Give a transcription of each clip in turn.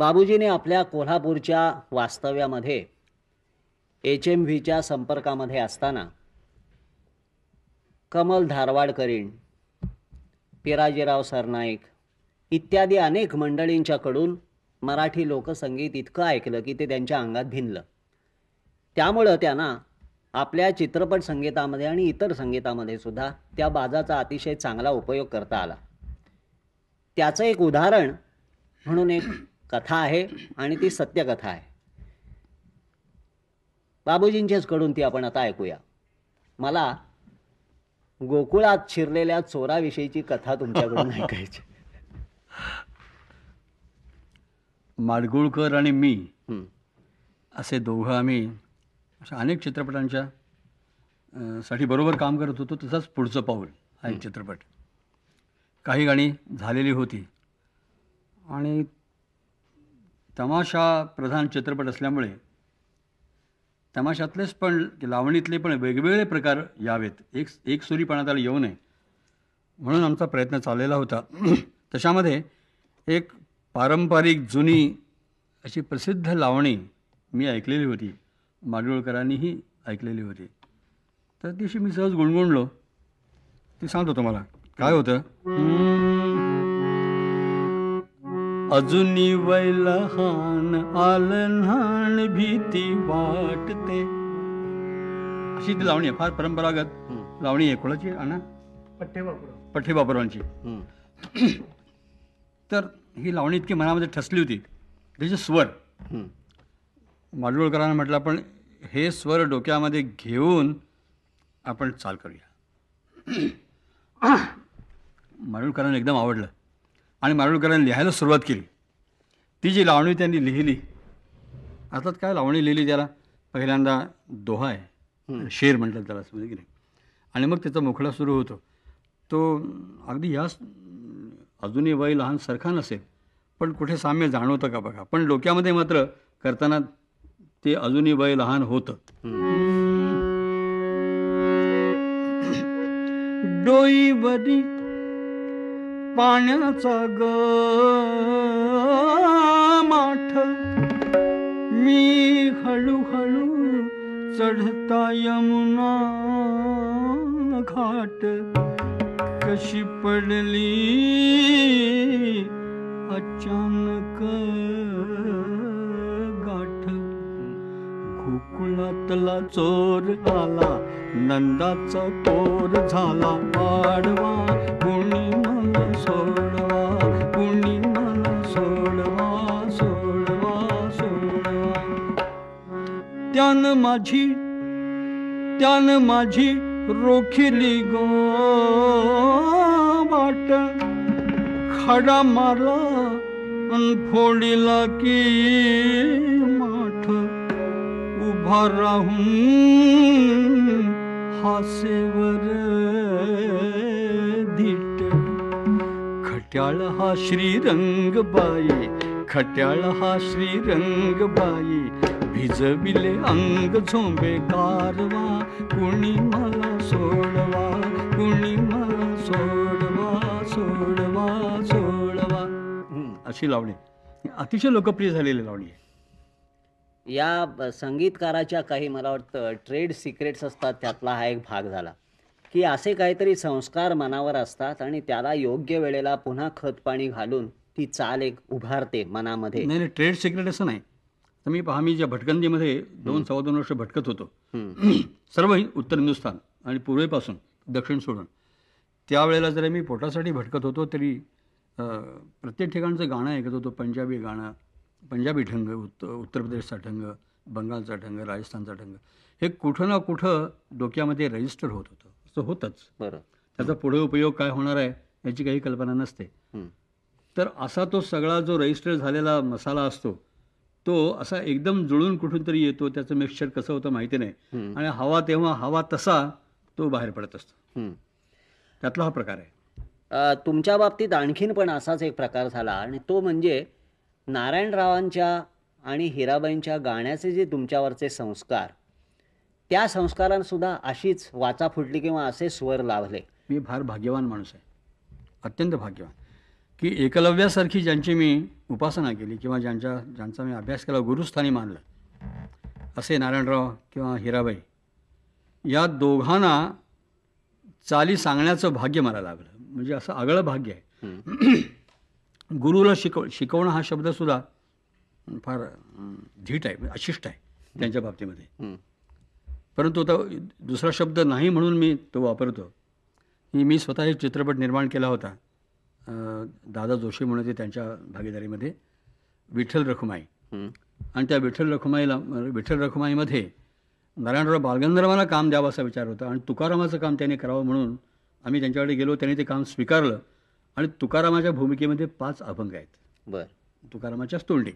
बाबूजीने आपल्या कोल्हापूरच्या वास्तव्यामध्ये HMVच्या संपर्कामध्ये असताना कमल धारवाडकरीण, पिराजीराव सरनाईक इत्यादी अनेक मंडळींच्याकडून मराठी लोकसंगीत इतकं ऐकलं की ते त्यांच्या अंगात भिनलं. त्यामुळं त्यांना आपल्या चित्रपट संगीतामध्ये आणि इतर संगीतामध्ये सुद्धा त्या बाजाचा अतिशय चांगला उपयोग करता आला. त्याचं एक उदाहरण म्हणून एक कथा आहे आणि ती सत्यकथा आहे. बाबूजींच्याच कडून ती आपण आता ऐकूया. मला गोकुळात शिरलेल्या चोराविषयीची कथा तुमच्याकडून ऐकायची. माडगुळकर आणि मी असे दोघं आम्ही अशा अनेक चित्रपटांच्या साठी बरोबर काम करत होतो. तसंच पुढचं पाऊल हा एक चित्रपट, काही गाणी झालेली होती आणि तमाशा प्रधान चित्रपट असल्यामुळे तमाशातलेच पण लावणीतले पण वेगवेगळे प्रकार यावेत, एक सुरीपणा त्याला येऊ नये म्हणून आमचा प्रयत्न चाललेला होता. तशामध्ये एक पारंपरिक जुनी अशी प्रसिद्ध लावणी मी ऐकलेली होती, माडगुळकरांनीही ऐकलेली होती. तर दिवशी मी सहज गुणगुणलो, ती सांगतो तुम्हाला. काय होतं? अजूनी वय लहान आलन्हाण भीती वाटते, अशी ती लावणी आहे. फार परंपरागत लावणी आहे. कोणाची? आणा, पठ्ठे बापुरावांची. तर ही लावणी इतकी मनामध्ये ठसली होती. त्याचे स्वर माडगुळकरांना म्हटलं आपण हे स्वर डोक्यामध्ये घेऊन आपण चाल करूया. माडगुळकरांना एकदम आवडलं आणि माडगुळकरांनी लिहायला सुरुवात केली. ती जी लावणी त्यांनी लिहिली, अर्थात काय लावणी लिहिली त्याला पहिल्यांदा दोहा आहे, शेर म्हणतात त्याला, समजलं की नाही. आणि मग त्याचा मुखडा सुरू होतो. तो अगदी ह्या अजूनही वय लहान सारखा नसेल पण कुठे साम्य जाणवतं का बघा. पण डोक्यामध्ये मात्र करताना ते अजूनही वय लहान होतं. डोईवरी पाण्याचा ग माठ, मी हळूहळू चढता यमुना घाट, कशी पडली अचानक गाठ, गोकुळातला चोर आला नंदाचा कोर झाला, वाढवा कुणी मला सोडवा, कुणी मला सोडवा, सोडवा, सोडवा. त्यानं माझी रोखिली गो वाट, खडा मारला अन फोडीला की माठ, उभा राहून हासेवर धीट, खट्याळ हा श्रीरंगबाई, खट्याळ हा श्रीरंगबाई, भिजविले अंग झोंबे कारवा, कुणी मला सोडवा, कुणी मला सोडवा, सोडवा, सोडवा. अशी लावणी अतिशय लोकप्रिय झालेली लावणी आहे. या संगीतकाराच्या काही मला वाटतं ट्रेड सिक्रेट्स असतात, त्यातला हा एक भाग झाला की असे काहीतरी संस्कार मनावर असतात आणि त्याला योग्य वेळेला पुन्हा खतपाणी घालून ती चाल एक उभारते मनामध्ये. नाही नाही, ट्रेड सिक्रेट असं नाही. तर मी ज्या भटकंतीमध्ये 2-2.25 वर्ष भटकत होतो, सर्व उत्तर हिंदुस्थान आणि पूर्वेपासून दक्षिण सोडून, त्यावेळेला जरी मी पोटासाठी भटकत होतो तरी प्रत्येक ठिकाणचं गाणं ऐकत होतो. पंजाबी गाणं, पंजाबी ढंग, उत्तर प्रदेशचा ढंग, बंगालचा ढंग, राजस्थानचा ढंग, हे कुठं ना कुठं डोक्यामध्ये रजिस्टर होत होतं. असं होतंच. बरं. त्याचा पुढे उपयोग काय होणार आहे याची काही कल्पना नसते. तर असा तो सगळा जो रजिस्टर झालेला मसाला असतो तो असा एकदम जुळून कुठून तरी येतो. त्याचं मिक्सचर कसं होतं माहिती नाही आणि हवा तेव्हा हवा तसा तो बाहेर पडत असतो. त्यातला हा प्रकार आहे. तुमच्या बाबतीत आणखीन पण असाच एक प्रकार झाला आणि तो म्हणजे नारायणरावांच्या आणि हिराबाईंच्या गाण्याचे जे तुमच्यावरचे संस्कार, त्या संस्कारांसुद्धा अशीच वाचा फुटली किंवा असे स्वर लाभले. मी फार भाग्यवान माणूस आहे, अत्यंत भाग्यवान. की एकलव्यासारखी ज्यांची मी उपासना केली किंवा ज्यांचा मी अभ्यास केला, गुरुस्थानी मानलं, असे नारायणराव किंवा हिराबाई, या दोघांना चाली सांगण्याचं भाग्य मला लाभलं. म्हणजे असं आगळं भाग्य आहे. गुरुला शिकवणं हा शब्दसुद्धा फार धीट आहे, अशिष्ट आहे त्यांच्या बाबतीमध्ये. परंतु आता दुसरा शब्द नाही म्हणून मी तो वापरतो. मी स्वतः एक चित्रपट निर्माण केला होता, दादा जोशी म्हणून, ते त्यांच्या भागीदारीमध्ये, विठ्ठल रखुमाई. आणि त्या विठ्ठल रखुमाईमध्ये नारायणराव बालगंधर्वांना काम द्यावं असा विचार होता आणि तुकारामाचं काम त्याने करावं म्हणून आम्ही त्यांच्याकडे गेलो. त्यांनी ते काम स्वीकारलं आणि तुकारामाच्या भूमिकेमध्ये 5 अभंग आहेत. बरं. तुकारामाच्याच तोंडी.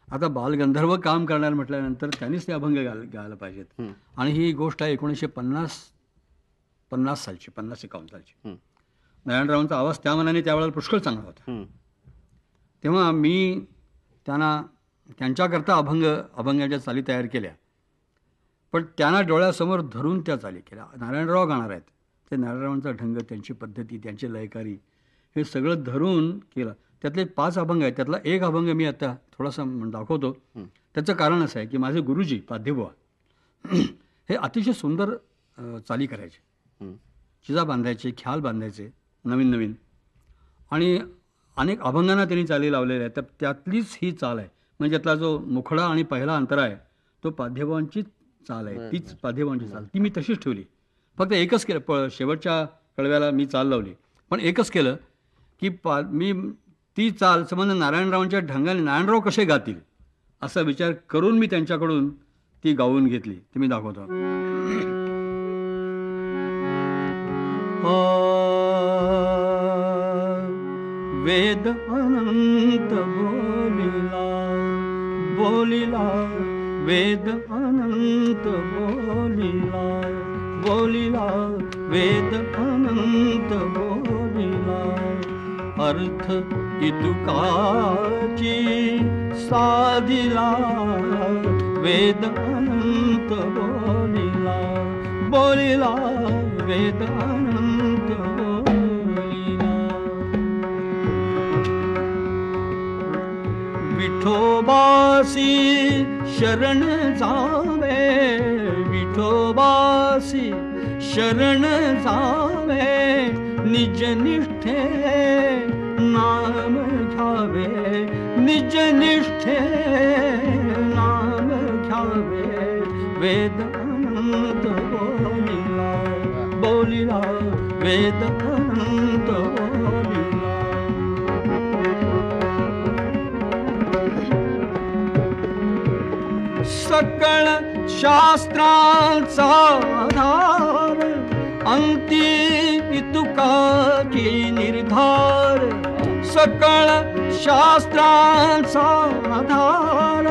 आता बालगंधर्व काम करणार म्हटल्यानंतर त्यांनीच ते अभंग गायला पाहिजेत. आणि ही गोष्ट आहे 1950 सालची, 50-51 सालची. नारायणरावांचा आवाज त्या मनाने त्यावेळेला पुष्कळ चांगला होता. तेव्हा मी त्यांच्याकरता अभंगाच्या चाली तयार केल्या, पण त्यांना डोळ्यासमोर धरून त्या चाली केल्या. नारायणराव गाणार आहेत, ते नारायणरावांचा ढंग, त्यांची पद्धती, त्यांची लयकारी, हे सगळं धरून केलं. त्यातले 5 अभंग आहेत. त्यातला एक अभंग मी आता थोडासा दाखवतो. त्याचं कारण असं आहे की माझे गुरुजी पाध्यबुवा हे अतिशय सुंदर चाली करायचे. चिजा बांधायचे, ख्याल बांधायचे नवीन, आणि अनेक अभंगांना त्यांनी चाली लावलेल्या आहेत. तर त्यातलीच ही चाल आहे. म्हणजे त्यातला जो मुखडा आणि पहिला अंतरा आहे तो पाध्यबुवांची चाल आहे. तीच पाध्यबुवांची चाल, ती मी तशीच ठेवली. फक्त एकच केलं, शेवटच्या कडव्याला मी चाल लावली, पण एकच केलं की मी ती चाल संबंध नारायणरावांच्या ढंगाने नारायणराव कसे गातील असा विचार करून मी त्यांच्याकडून ती गाऊन घेतली. ती मी दाखवतो. वेद अनंत बोलिला, बोलिला वेद अनंत बोलिला, बोलिला वेद अनंत बोलिला, अर्थ इतुकाची साधिला, वेद अनंत बोलिला, बोलिला वेद अनंत बोलिला. विठोबासी शरण जावे, विठोबासी शरण जावे, निज निष्ठे नाम घ्यावे, निज निष्ठे नाम घ्यावे, वेद अनंत बोलिला, बोलिला वेद अनंत बोलिला. सकळ शास्त्रांचा आधार, अंती तुकाची निर्धार, सकळ शास्त्रांचा आधार,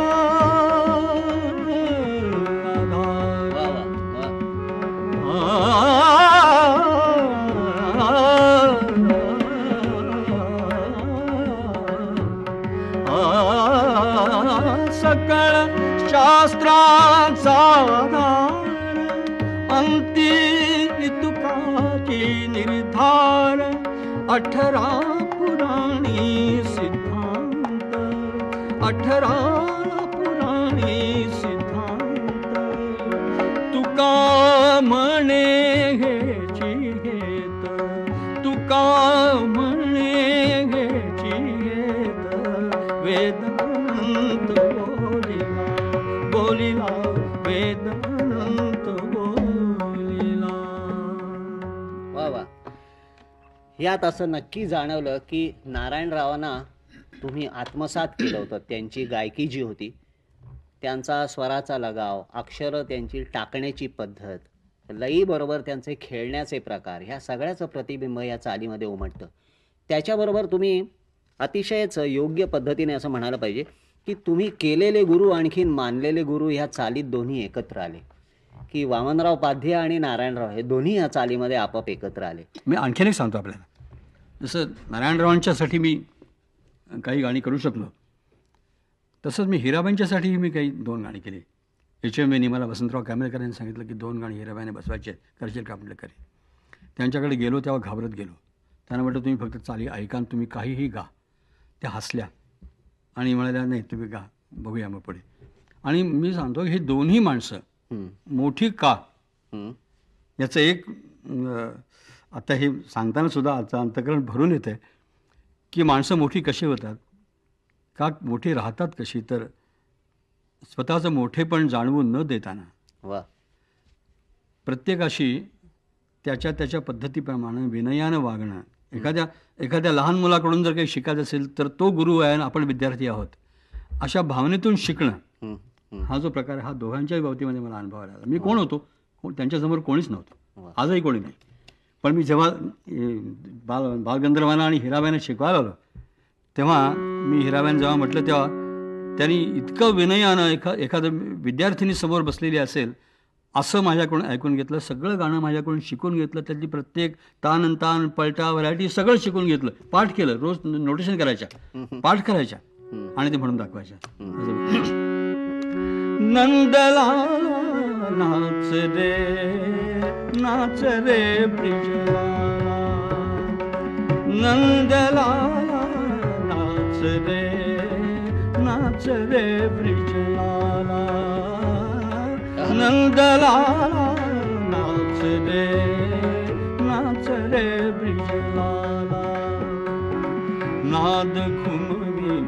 सकळ शास्त्रांचा आधार, अंती तुकाची निर्धार, 18 पुराणी सिद्धांत, 18 पुराणी सिद्धांत, तुका म्हणे हेची घेत, तुका म्हणे हेची घेत, वेद अनंत बोलिला, बोलिला वेद अनंत बोलिला. वा वा. यात असं नक्की जाणवलं की नारायणरावांना तुम्ही आत्मसात केलं होतं. त्यांची गायकी जी होती, त्यांचा स्वराचा लगाव, अक्षरं त्यांची टाकण्याची पद्धत, लईबरोबर त्यांचे खेळण्याचे प्रकार, ह्या सगळ्याचं प्रतिबिंब या चालीमध्ये उमटतं. त्याच्याबरोबर तुम्ही अतिशयच योग्य पद्धतीने असं म्हणायला पाहिजे की तुम्ही केलेले गुरु आणखीन मानलेले गुरु ह्या चालीत दोन्ही एकत्र आले, की वामनराव पाध्ये आणि नारायणराव हे दोन्ही ह्या चालीमध्ये आपोआप एकत्र आले. मी आणखीन एक सांगतो आपल्याला. जसं नारायणरावांच्यासाठी मी काही गाणी करू शकलो, तसंच मी हिराबाईंच्यासाठी मी काही 2 गाणी केली. HMVनी मला वसंतराव कांबळेकर यांनी सांगितलं की 2 गाणी हिराबाईने बसवायचे आहेत, करशील का म्हटलं करेल. त्यांच्याकडे गेलो तेव्हा घाबरत गेलो. त्यांना म्हटलं तुम्ही फक्त चाली ऐका आणि तुम्ही काहीही गा. त्या हसल्या आणि म्हणाल्या नाही तुम्ही गा, बघूया मग पुढे. आणि मी सांगतो हे दोन्ही माणसं मोठी का याचं एक आता हे सांगताना सुद्धा आता अंतःकरण भरून येतं की माणसं मोठी कशी होतात, का मोठी राहतात कशी, तर स्वतःचं मोठेपण जाणवून न देताना वा प्रत्येकाशी त्याच्या त्याच्या पद्धतीप्रमाणे विनयानं वागणं. एखाद्या लहान मुलाकडून जर काही शिकायचं असेल तर तो गुरु आहे आणि आपण विद्यार्थी आहोत, अशा भावनेतून शिकणं हा जो प्रकार आहे हा दोघांच्याही बाबतीमध्ये मला अनुभवायला आला. मी कोण होतो, त्यांच्यासमोर कोणीच नव्हतं, आजही कोणी नाही. पण मी जेव्हा बालगंधर्वांना आणि हिराबाईंना शिकवायला आलो तेव्हा मी हिराबाईंना जेव्हा म्हटलं तेव्हा त्यांनी इतकं विनयानं एखादं विद्यार्थिनी समोर बसलेली असेल असं माझ्याकडून ऐकून घेतलं. सगळं गाणं माझ्याकडून शिकून घेतलं. त्यातली प्रत्येक तान तान पलटा व्हरायटी सगळं शिकून घेतलं. पाठ केलं, रोज नोटेशन करायच्या, पाठ करायच्या आणि ते म्हणून दाखवायच्या. नंदलाला नाच रे ब्रिजलाला, नंदलाला नाच रे ब्रिजलाला, नंदलाला नाच रे ब्रिजलाला. नाद घुमवी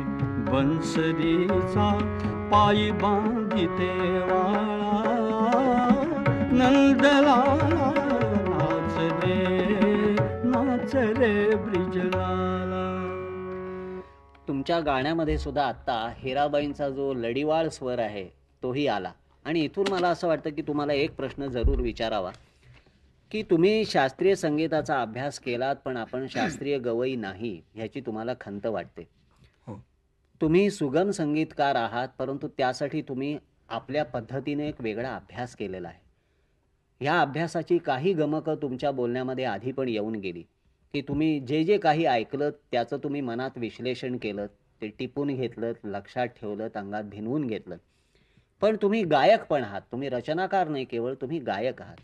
बंसरीचा पायी बांधिते वाळा, नंदलाला नाच रे ब्रिजलाला. तुमच्या गाण्यामध्ये सुद्धा आत्ता हिराबाईंचा जो लढीवाळ स्वर आहे तोही आला. आणि इथून मला असं वाटतं की तुम्हाला एक प्रश्न जरूर विचारावा की तुम्ही शास्त्रीय संगीताचा अभ्यास केलात पण आपण शास्त्रीय गवई नाही ह्याची तुम्हाला खंत वाटते. तुम्ही सुगम संगीतकार आहात, परंतु त्यासाठी तुम्ही आपल्या पद्धतीने एक वेगळा अभ्यास केलेला आहे. ह्या अभ्यासाची काही गमकं तुमच्या बोलण्यामध्ये आधी पण येऊन गेली की तुम्ही जे जे काही ऐकलं त्याचं तुम्ही मनात विश्लेषण केलं, ते टिपून घेतलं, लक्षात ठेवलं, अंगात भिनवून घेतलं. पण तुम्ही गायक पण आहात, तुम्ही रचनाकार नाही, केवळ तुम्ही गायक आहात.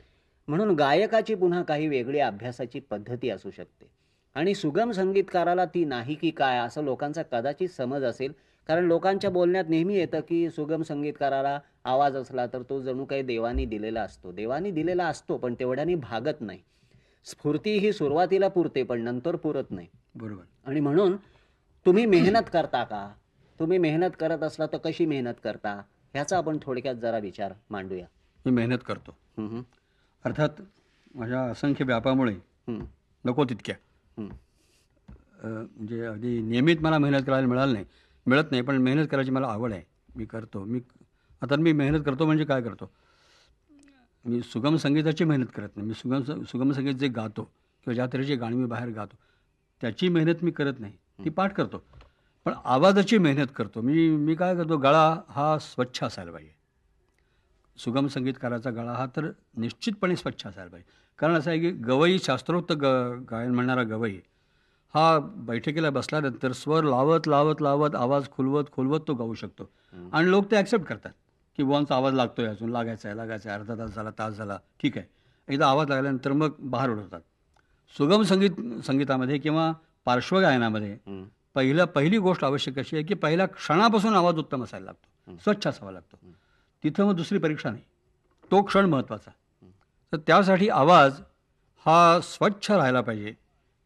म्हणून गायकाची पुन्हा काही वेगळी अभ्यासाची पद्धती असू शकते आणि सुगम संगीतकाराला ती नाही की काय असं लोकांचा कदाचित समज असेल. कारण लोकांच्या बोलण्यात नेहमी येतं की सुगम संगीतकाराला आवाज असला तर तो जणू काही देवानी दिलेला असतो. देवानी दिलेला असतो पण तेवढ्याने भागत नाही. स्फूर्ती ही सुरुवातीला पुरते पण नंतर पुरत नाही. बरोबर. आणि म्हणून तुम्ही मेहनत करता का, तुम्ही मेहनत करत असला तर कशी मेहनत करता ह्याचा आपण थोडक्यात जरा विचार मांडूया. मी मेहनत करतो. अर्थात माझ्या असंख्य व्यापामुळे नको तितक्या म्हणजे अगदी नियमित मला मेहनत करायला मिळत नाही, पण मेहनत करायची मला आवड आहे, मी करतो. मी मेहनत करतो म्हणजे काय करतो, मी सुगम संगीताची मेहनत करत नाही. मी सुगम संगीत जे गातो किंवा ज्या तऱ्हेची गाणी मी बाहेर गातो त्याची मेहनत मी करत नाही, ती पाठ करतो. पण आवाजाची मेहनत करतो. मी काय करतो, गळा हा स्वच्छ असायला पाहिजे. सुगम संगीतकाराचा गळा हा तर निश्चितपणे स्वच्छ असायला पाहिजे. कारण असं आहे की गवई, शास्त्रोक्त गायन म्हणणारा गवई हा बैठकीला बसल्यानंतर स्वर लावत लावत लावत आवाज खुलवत खुलवत तो गाऊ शकतो. आणि लोक ते ॲक्सेप्ट करतात की बुवांचा आवाज लागतोय, अजून लागायचा आहे, अर्धा तास झाला, तास झाला, ठीक आहे. एकदा आवाज लागल्यानंतर मग बाहेर उडवतात. सुगम संगीतामध्ये किंवा पार्श्वगायनामध्ये पहिली गोष्ट आवश्यक अशी आहे की पहिल्या क्षणापासून आवाज उत्तम असायला लागतो, स्वच्छ असावा लागतो. तिथं मग दुसरी परीक्षा नाही, तो क्षण महत्त्वाचा. तर त्यासाठी आवाज हा स्वच्छ राहायला पाहिजे,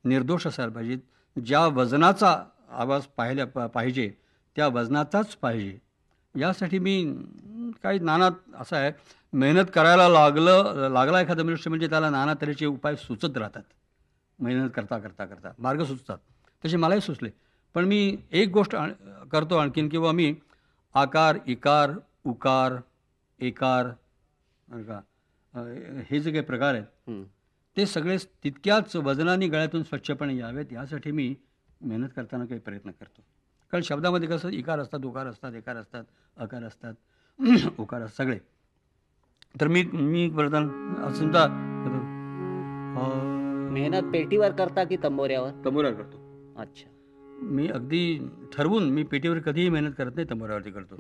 निर्दोष असायला पाहिजे. ज्या वजनाचा आवाज पाहिजे त्या वजनाचाच पाहिजे. यासाठी मी काही नाना असं आहे, मेहनत करायला लागला एखादा मनुष्य म्हणजे त्याला नाना तऱ्हेचे उपाय सुचत राहतात. मेहनत करता करता करता मार्ग सुचतात, तसे मलाही सुचले. पण मी एक गोष्ट करतो आणखीन, किंवा मी आकार, इकार, उकार, एकार हे जे काही प्रकार आहेत ते सगळे तितक्याच वजनाने गळ्यातून स्वच्छपणे यावेत यासाठी मी मेहनत करताना काही प्रयत्न करतो. कारण शब्दामध्ये कसं इकार असतात, उकार असतात, एकार असतात, अकार असतात, उकार असतात सगळे. तर मी करताना समजा मेहनत पेटीवर करता की तंबोऱ्यावर? तंबोऱ्यावर करतो. अच्छा. मी अगदी ठरवून मी पेटीवर कधीही मेहनत करत नाही, तंबोऱ्यावरती करतो.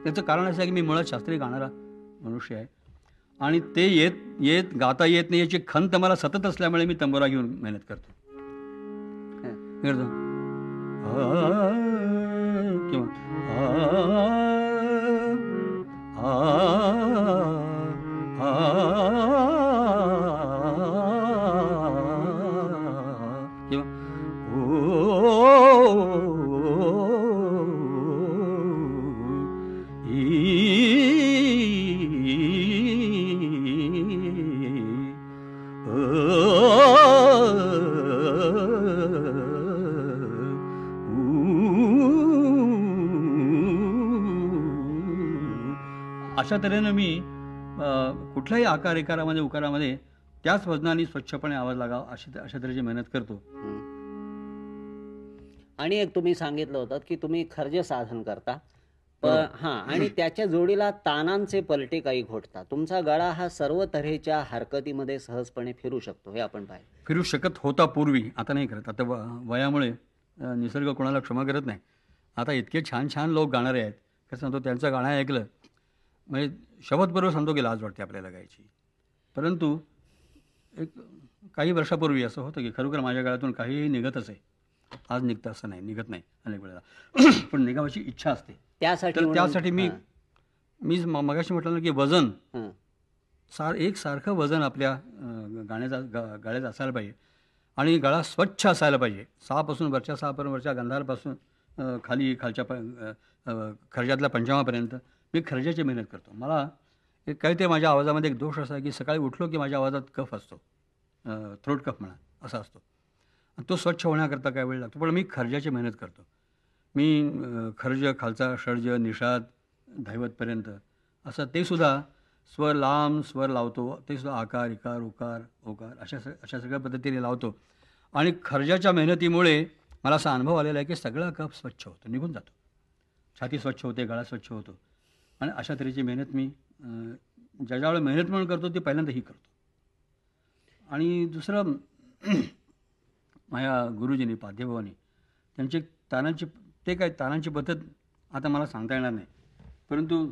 त्याचं कारण असं आहे की मी मुळात शास्त्रीय गाणारा मनुष्य आहे आणि ते येत गाता येत नाही याची खंत मला सतत असल्यामुळे मी तंबोरा घेऊन मेहनत करतो. हे करतो. किंवा किंवा अशा तऱ्हेनं मी कुठल्याही आकार एकारामध्ये उकारामध्ये त्याच वजनाने स्वच्छपणे आवाज लागावा अशा तऱ्हेची मेहनत करतो. आणि एक तुम्ही सांगितलं होतं की तुम्ही खर्ज साधन करता आणि त्याच्या जोडीला तानांचे पलटे काही घोटता. तुमचा गळा हा सर्व तऱ्हेच्या हरकतीमध्ये सहजपणे फिरू शकतो हे आपण पाहिलं. फिरू शकत होता पूर्वी, आता नाही करत. आता वयामुळे निसर्ग कोणाला क्षमा करत नाही. आता इतके छान छान लोक गाणारे आहेत, कसं सांगतो, त्यांचं गाणं ऐकलं म्हणजे शपथपूर्वक सांगतो की लाज वाटते आपल्याला गायची. परंतु एक काही वर्षापूर्वी असं होतं की खरोखर माझ्या गळ्यातून काहीही निघत असे. आज निघतं असं नाही, निघत नाही अनेक वेळेला, पण निघावाची इच्छा असते. त्यासाठी मी मगाशी म्हटलं ना की वजन एकसारखं वजन आपल्या गळ्यात असायला पाहिजे आणि गळा स्वच्छ असायला पाहिजे. सापासून वरच्या सापासून वरच्या गंधारपासून खालच्या खर्जातल्या पंचामापर्यंत मी खर्जाची मेहनत करतो. मला एक काही ते माझ्या आवाजामध्ये एक दोष असा आहे की सकाळी उठलो की माझ्या आवाजात कफ असतो, थ्रोट कफ म्हणा असा असतो. तो स्वच्छ होण्याकरता काय वेळ लागतो, पण मी खर्जाची मेहनत करतो. मी खर्ज खालचा षड्ज निषाद धैवतपर्यंत असं ते सुद्धा स्वर लांब स्वर लावतो. ते सुद्धा आकार इकार उकार ओकार अशा सगळ्या पद्धतीने लावतो. आणि खर्जाच्या मेहनतीमुळे मला असा अनुभव आलेला आहे की सगळा कफ स्वच्छ होतो, निघून जातो. छाती स्वच्छ होते, गळा स्वच्छ होतो. आणि अशा तऱ्हेची मेहनत मी ज्यावेळेला मेहनत म्हणून करतो ते पहिल्यांदा ही करतो. आणि दुसरं माझ्या गुरुजींनी पाध्यभवानी त्यांची तानांची पद्धत आता मला सांगता येणार नाही, परंतु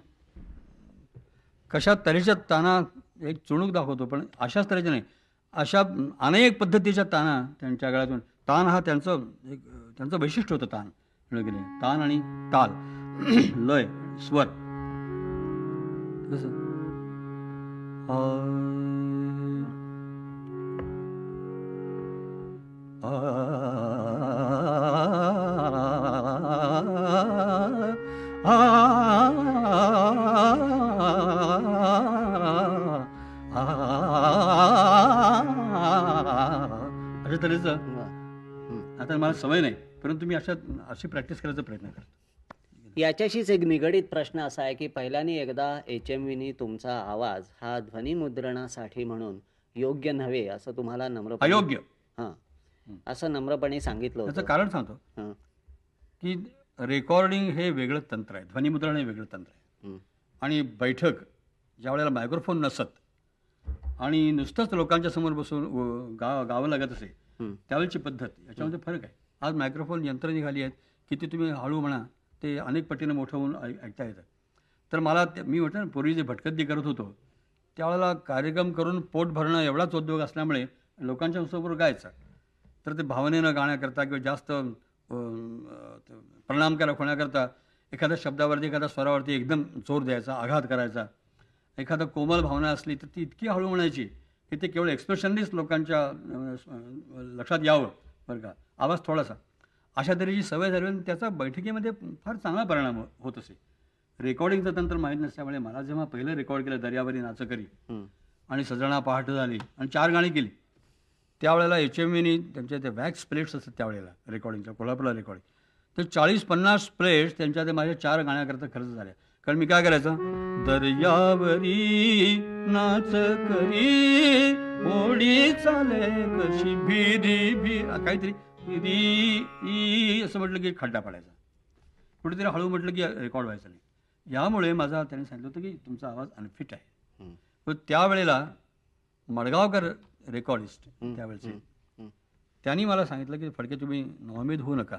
कशा तऱ्हेच्या ताना एक चुणूक दाखवतो, पण अशाच तऱ्हेच्या नाही, अशा अनेक पद्धतीच्या ताना त्यांच्या गळ्यातून. तान हा त्यांचं वैशिष्ट्य होतं. तान वगैरे तान आणि ताल लय स्वर कसं अशा तऱ्हेचं. आता मला सवय नाही, परंतु मी अशी प्रॅक्टिस करायचा प्रयत्न करतो. याच्याशीच एक निगडीत प्रश्न असा आहे की पहिल्याने एकदा HMVनी तुमचा आवाज हा ध्वनिमुद्रणासाठी म्हणून योग्य नव्हे असं तुम्हाला अयोग्य असं नम्रपणे सांगितलं त्याचं कारण सांगतो की रेकॉर्डिंग हे वेगळं तंत्र आहे, ध्वनिमुद्रण हे वेगळं तंत्र आहे. आणि बैठक ज्या वेळेला मायक्रोफोन नसत आणि नुसतंच लोकांच्या समोर बसून गावं लागत असे त्यावेळेची पद्धत याच्यामध्ये फरक आहे. आज मायक्रोफोन यंत्र निघाली आहेत, किती तुम्ही हळू म्हणा ते अनेक पटीनं मोठं होऊन ऐकता येतं. तर मला मी म्हटलं ना, पूर्वी जे भटकंती करत होतो त्यावेळेला कार्यक्रम करून पोट भरणं एवढाच उद्योग असल्यामुळे लोकांच्या समोर गायचं, तर ते भावनेनं गाण्याकरता किंवा जास्त परिणामकारक होण्याकरता एखाद्या शब्दावरती एखाद्या स्वरावरती एकदम जोर द्यायचा, आघात करायचा. एखादं कोमल भावना असली तर ती इतकी हळू म्हणायची की ते केवळ एक्सप्रेशननीच लोकांच्या लक्षात यावं बरं का, आवाज थोडासा. अशा तऱ्हेची सवय झाली त्याचा बैठकीमध्ये फार चांगला परिणाम होत असे. रेकॉर्डिंगचं तंत्र माहीत नसल्यामुळे मला जेव्हा पहिलं रेकॉर्ड केलं दर्यावरी नाचकरी आणि सजणा पहाट झाली आणि 4 गाणी केली, त्यावेळेला HMVनी त्यांच्या ते वॅक्स प्लेट्स असतात त्यावेळेला रेकॉर्डिंगच्या, कोल्हापूरला रेकॉर्डिंग, तर 40-50 प्लेट्स त्यांच्या ते माझ्या 4 गाण्याकरता खर्च झाल्या. कारण मी काय करायचं, दर्यावरी नाचकरी ओढी चाले कशी भिरी काहीतरी री असं म्हटलं की खड्डा पडायचा, कुठेतरी हळू म्हटलं की रेकॉर्ड व्हायचं नाही. यामुळे माझा त्याने सांगितलं होतं की तुमचा आवाज अनफिट आहे. पण त्यावेळेला मडगावकर रेकॉर्डिस्ट त्यावेळेचे, त्यांनी मला सांगितलं की फडके तुम्ही नॉमिद होऊ नका.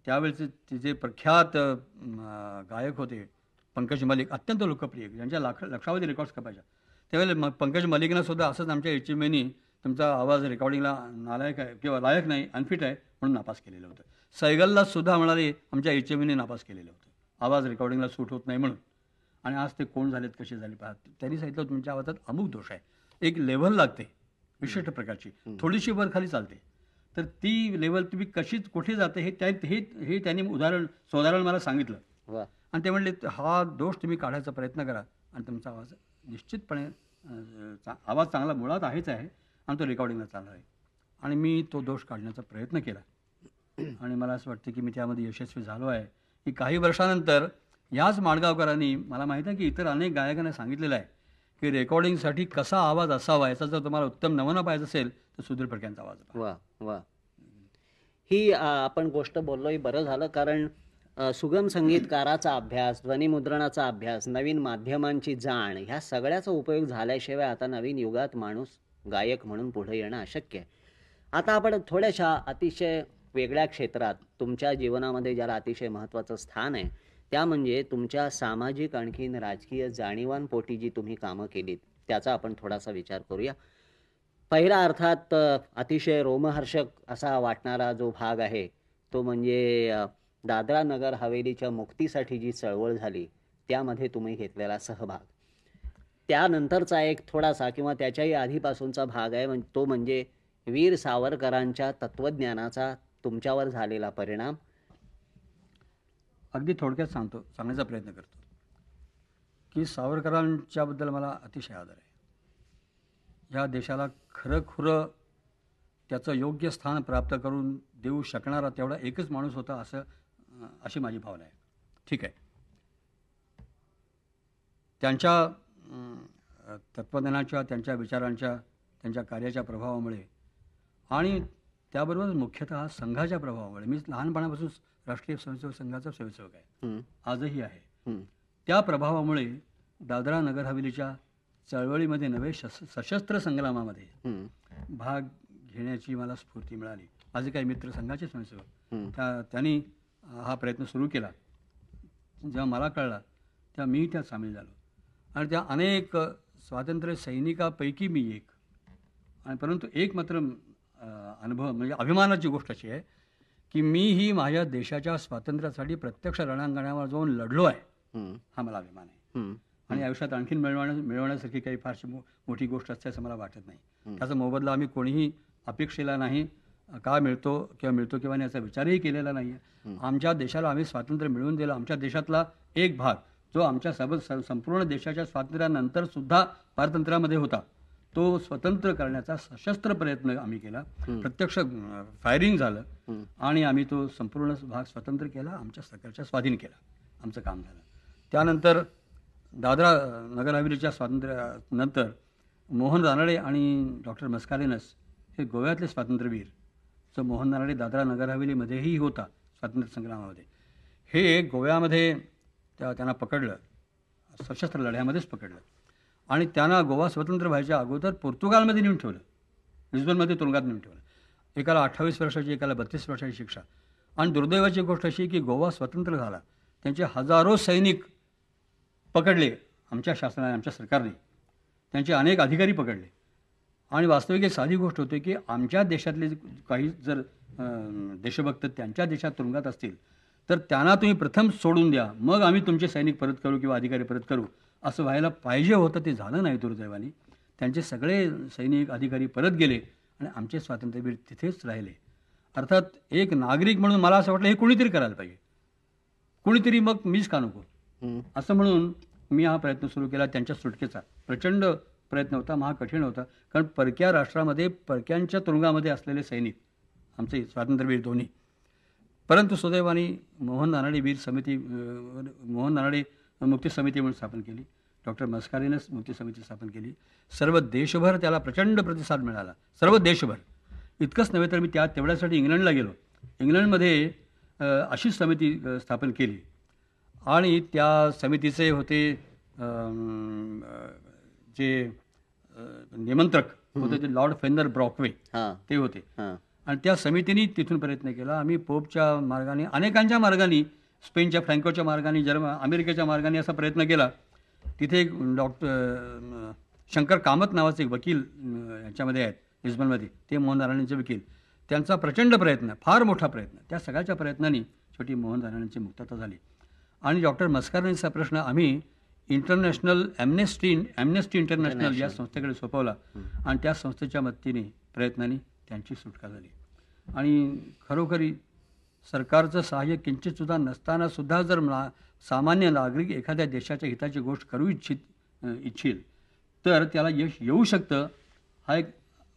त्यावेळेचे ते जे प्रख्यात गायक होते पंकज मलिक अत्यंत लोकप्रिय, ज्यांच्या लक्षावधी रेकॉर्ड्स खपायच्या. त्यावेळेला पंकज मलिकनं सुद्धा असंच आमच्या HMAनी तुमचा आवाज रेकॉर्डिंगला नालायक आहे किंवा लायक नाही, अनफिट आहे म्हणून नापास केलेलं होतं. सैगलला सुद्धा म्हणाले आमच्या HMAनी नापास केलेलं होतं, आवाज रेकॉर्डिंगला सूट होत नाही म्हणून. आणि आज ते कोण झालेत, कसे झाले पहा. त्यांनी सांगितलं तुमच्या आवाजात अमुक दोष आहे, एक लेव्हल लागते विशिष्ट प्रकारची, थोडीशी वर खाली चालते, तर ती लेवल तुम्ही कशीच कुठे जाते हे त्यांनी सोदाहरण मला सांगितलं. वा. आणि ते म्हणले हा दोष तुम्ही काढायचा प्रयत्न करा आणि तुमचा आवाज निश्चितपणे आवाज चांगला मुळात आहेच आहे आणि तो रेकॉर्डिंगला चालणार आहे. आणि मी तो दोष काढण्याचा प्रयत्न केला आणि मला असं वाटतं की मी त्यामध्ये यशस्वी झालो आहे. की काही वर्षानंतर याच माडगावकरांनी, मला माहीत आहे की इतर अनेक गायकांना सांगितलेलं आहे की रेकॉर्डिंगसाठी कसा आवाज असावा याचा जर तुम्हाला उत्तम नमुना पाहिजे असेल तर सुधीर फडक्यांचा आवाज पहा. वा वा. ही आपण गोष्ट बोललो ही बरं झालं, कारण सुगम संगीतकाराचा अभ्यास, ध्वनिमुद्रणाचा अभ्यास, नवीन माध्यमांची जाण, ह्या सगळ्याचा उपयोग झाल्याशिवाय आता नवीन युगात माणूस गायक म्हणून पुढे येणं अशक्य आहे. आता आपण थोड्याशा अतिशय वेगळ्या क्षेत्रात तुमच्या जीवनामध्ये ज्याला अतिशय महत्त्वाचं स्थान आहे, त्या म्हणजे तुमच्या सामाजिक आणखीन राजकीय जाणीवांपोटी जी तुम्ही कामं केलीत त्याचा आपण थोडासा विचार करूया. पहिला अर्थात अतिशय रोमहर्षक असा वाटणारा जो भाग आहे तो म्हणजे दादरा नगर हवेलीच्या मुक्तीसाठी जी चळवळ झाली त्यामध्ये तुम्ही घेतलेला सहभाग. त्यानंतरचा एक थोडासा किंवा त्याच्याही आधीपासूनचा भाग आहे तो म्हणजे वीर सावरकरांच्या तत्त्वज्ञानाचा तुमच्यावर झालेला परिणाम. अगदी थोडक्यात सांगण्याचा प्रयत्न करतो की सावरकरांच्याबद्दल मला अतिशय आदर आहे. या देशाला खरंखुरं त्याचं योग्य स्थान प्राप्त करून देऊ शकणारा तेवढा एकच माणूस होता अशी माझी भावना आहे. ठीक आहे, त्यांच्या तत्त्वज्ञानाच्या, त्यांच्या विचारांच्या, त्यांच्या कार्याच्या प्रभावामुळे आणि त्याबरोबर मुख्यतः संघाच्या प्रभावामुळे, मी लहानपणापासून राष्ट्रीय स्वयंसेवक संघाचा स्वयंसेवक आहे, आजही आहे, त्या प्रभावामुळे दादरा नगर हवेलीच्या चळवळीमध्ये नव्हे सशस्त्र संग्रामामध्ये भाग घेण्याची मला स्फूर्ती मिळाली. माझे काही मित्र संघाचे स्वयंसेवक त्यांनी हा प्रयत्न सुरू केला. जेव्हा मला कळला तेव्हा मी त्यात सामील झालो आणि त्या अनेक स्वातंत्र्य सैनिकापैकी मी एक. आणि परंतु एक मात्र अनुभव म्हणजे अभिमानाची गोष्ट अशी आहे की मीही माझ्या देशाच्या स्वातंत्र्यासाठी प्रत्यक्ष रणांगणावर जाऊन लढलो आहे, हा मला अभिमान आहे. आणि आयुष्यात आणखीन मिळवण्यासारखी काही फारशी मोठी गोष्ट असते असं मला वाटत नाही. त्याचा मोबदला आम्ही कोणीही अपेक्षेला नाही, का मिळतो किंवा नाही याचा विचारही केलेला नाही आहे. आमच्या देशाला आम्ही स्वातंत्र्य मिळवून दिलं. आमच्या देशातला एक भाग जो आमच्या संपूर्ण देशाच्या स्वातंत्र्यानंतर सुद्धा पारतंत्र्यामध्ये होता तो स्वतंत्र करण्याचा सशस्त्र प्रयत्न आम्ही केला. प्रत्यक्ष फायरिंग झालं आणि आम्ही तो संपूर्ण भाग स्वतंत्र केला, आमच्या सरकारच्या स्वाधीन केला. आमचं काम झालं. त्यानंतर दादरा नगर हवेलीच्या स्वातंत्र्यानंतर मोहन रानडे आणि डॉक्टर मस्कालिनस हे गोव्यातले स्वातंत्र्यवीर, जो मोहन रानडे दादरा नगर हवेलीमध्येही होता स्वातंत्र्य संग्रामामध्ये, हे गोव्यामध्ये त्यांना पकडलं, सशस्त्र लढ्यामध्येच पकडलं आणि त्यांना गोवा स्वतंत्र व्हायच्या अगोदर पोर्तुगालमध्ये नेऊन ठेवलं, लिस्बनमध्ये तुरुंगात नेऊन ठेवलं. एकाला 28 वर्षाची, एकाला 32 वर्षाची शिक्षा. आणि दुर्दैवाची गोष्ट अशी की गोवा स्वतंत्र झाला, त्यांचे हजारो सैनिक पकडले आमच्या शासनाने, आमच्या सरकारने, त्यांचे अनेक अधिकारी पकडले. आणि वास्तविक एक साधी गोष्ट होती की आमच्या देशातले काही जर देशभक्त त्यांच्या देशात तुरुंगात असतील तर त्यांना तुम्ही प्रथम सोडून द्या, मग आम्ही तुमचे सैनिक परत करू किंवा अधिकारी परत करू, असं व्हायला पाहिजे होतं. ते झालं नाही दुर्दैवाने. त्यांचे सगळे सैनिक अधिकारी परत गेले आणि आमचे स्वातंत्र्यवीर तिथेच राहिले. अर्थात एक नागरिक म्हणून मला असं वाटलं हे कोणीतरी करायला पाहिजे, कोणीतरी, मग मीच का नको, असं म्हणून मी हा प्रयत्न सुरू केला. त्यांच्या सुटकेचा प्रचंड प्रयत्न होता, महाकठीण होता, कारण परक्या राष्ट्रामध्ये परक्यांच्या तुरुंगामध्ये असलेले सैनिक आमचे स्वातंत्र्यवीर दोन्ही. परंतु सुदैवाने मोहन रानडे मुक्ती समिती म्हणून स्थापन केली, डॉक्टर मस्कालिनस मुक्ती समिती स्थापन केली. सर्व देशभर त्याला प्रचंड प्रतिसाद मिळाला, सर्व देशभर. इतकंच नव्हे तर मी तेवढ्यासाठी इंग्लंडला गेलो. इंग्लंडमध्ये अशी समिती स्थापन केली आणि त्या समितीचे होते जे निमंत्रक होते ते लॉर्ड फेनर ब्रॉकवे ते होते. आणि त्या समितीने तिथून प्रयत्न केला. आम्ही पोपच्या मार्गाने, अनेकांच्या मार्गाने स्पेनच्या फ्रँकोच्या मार्गाने अमेरिकेच्या मार्गाने असा प्रयत्न केला. तिथे एक शंकर कामत नावाचे एक वकील याच्यामध्ये आहेत लिस्बनमध्ये, ते मोहन राणेंचे वकील. त्यांचा प्रचंड प्रयत्न, फार मोठा प्रयत्न, त्या सगळ्याच्या प्रयत्नांनी शेवटी मोहन राणेंची मुक्तता झाली. आणि डॉक्टर मस्करनेचा प्रश्न आम्ही इंटरनॅशनल ॲम्नेस्टी इंटरनॅशनल या संस्थेकडे सोपवला आणि त्या संस्थेच्या मदतीने प्रयत्नांनी त्यांची सुटका झाली. आणि खरोखरी सरकारचं सहाय्य किंचितसुद्धा नसताना सुद्धा जर सामान्य नागरिक एखाद्या देशाच्या हिताची गोष्ट करू इच्छिल तर त्याला यश येऊ शकतं. हा एक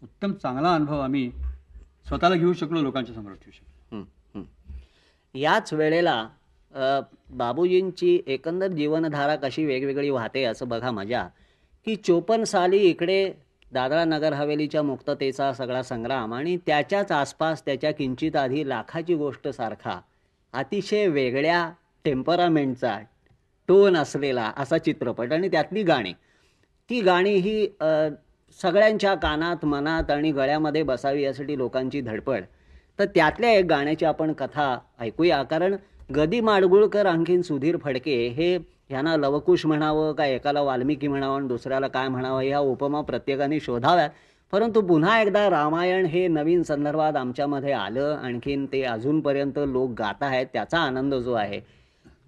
उत्तम चांगला अनुभव आम्ही स्वतःला घेऊ शकलो, लोकांच्या समोर ठेवू शकलो. याच वेळेला बाबूजींची एकंदर जीवनधारा कशी वेगवेगळी वाहते असं बघा मजा, की 54 साली इकडे दादरा नगर हवेलीच्या मुक्ततेचा सगळा संग्राम आणि त्याच्याच आसपास त्याच्या किंचित आधी लाखाची गोष्ट सारखा अतिशय वेगळ्या टेम्परामेंटचा टोन असलेला असा चित्रपट आणि त्यातली गाणी, ती गाणी ही सगळ्यांच्या कानात, मनात आणि गळ्यामध्ये बसावी यासाठी लोकांची धडपड. तर त्यातल्या एक गाण्याची आपण कथा ऐकूया, कारण गदी माडगुळकर आणखीन सुधीर फडके हे ह्यांना लवकुश म्हणावं का एकाला वाल्मिकी म्हणावं आणि दुसऱ्याला काय म्हणावं ह्या उपमा प्रत्येकाने शोधाव्यात. परंतु पुन्हा एकदा रामायण हे नवीन संदर्भात आमच्यामध्ये आलं, आणखीन ते अजूनपर्यंत लोक गात आहेत, त्याचा आनंद जो आहे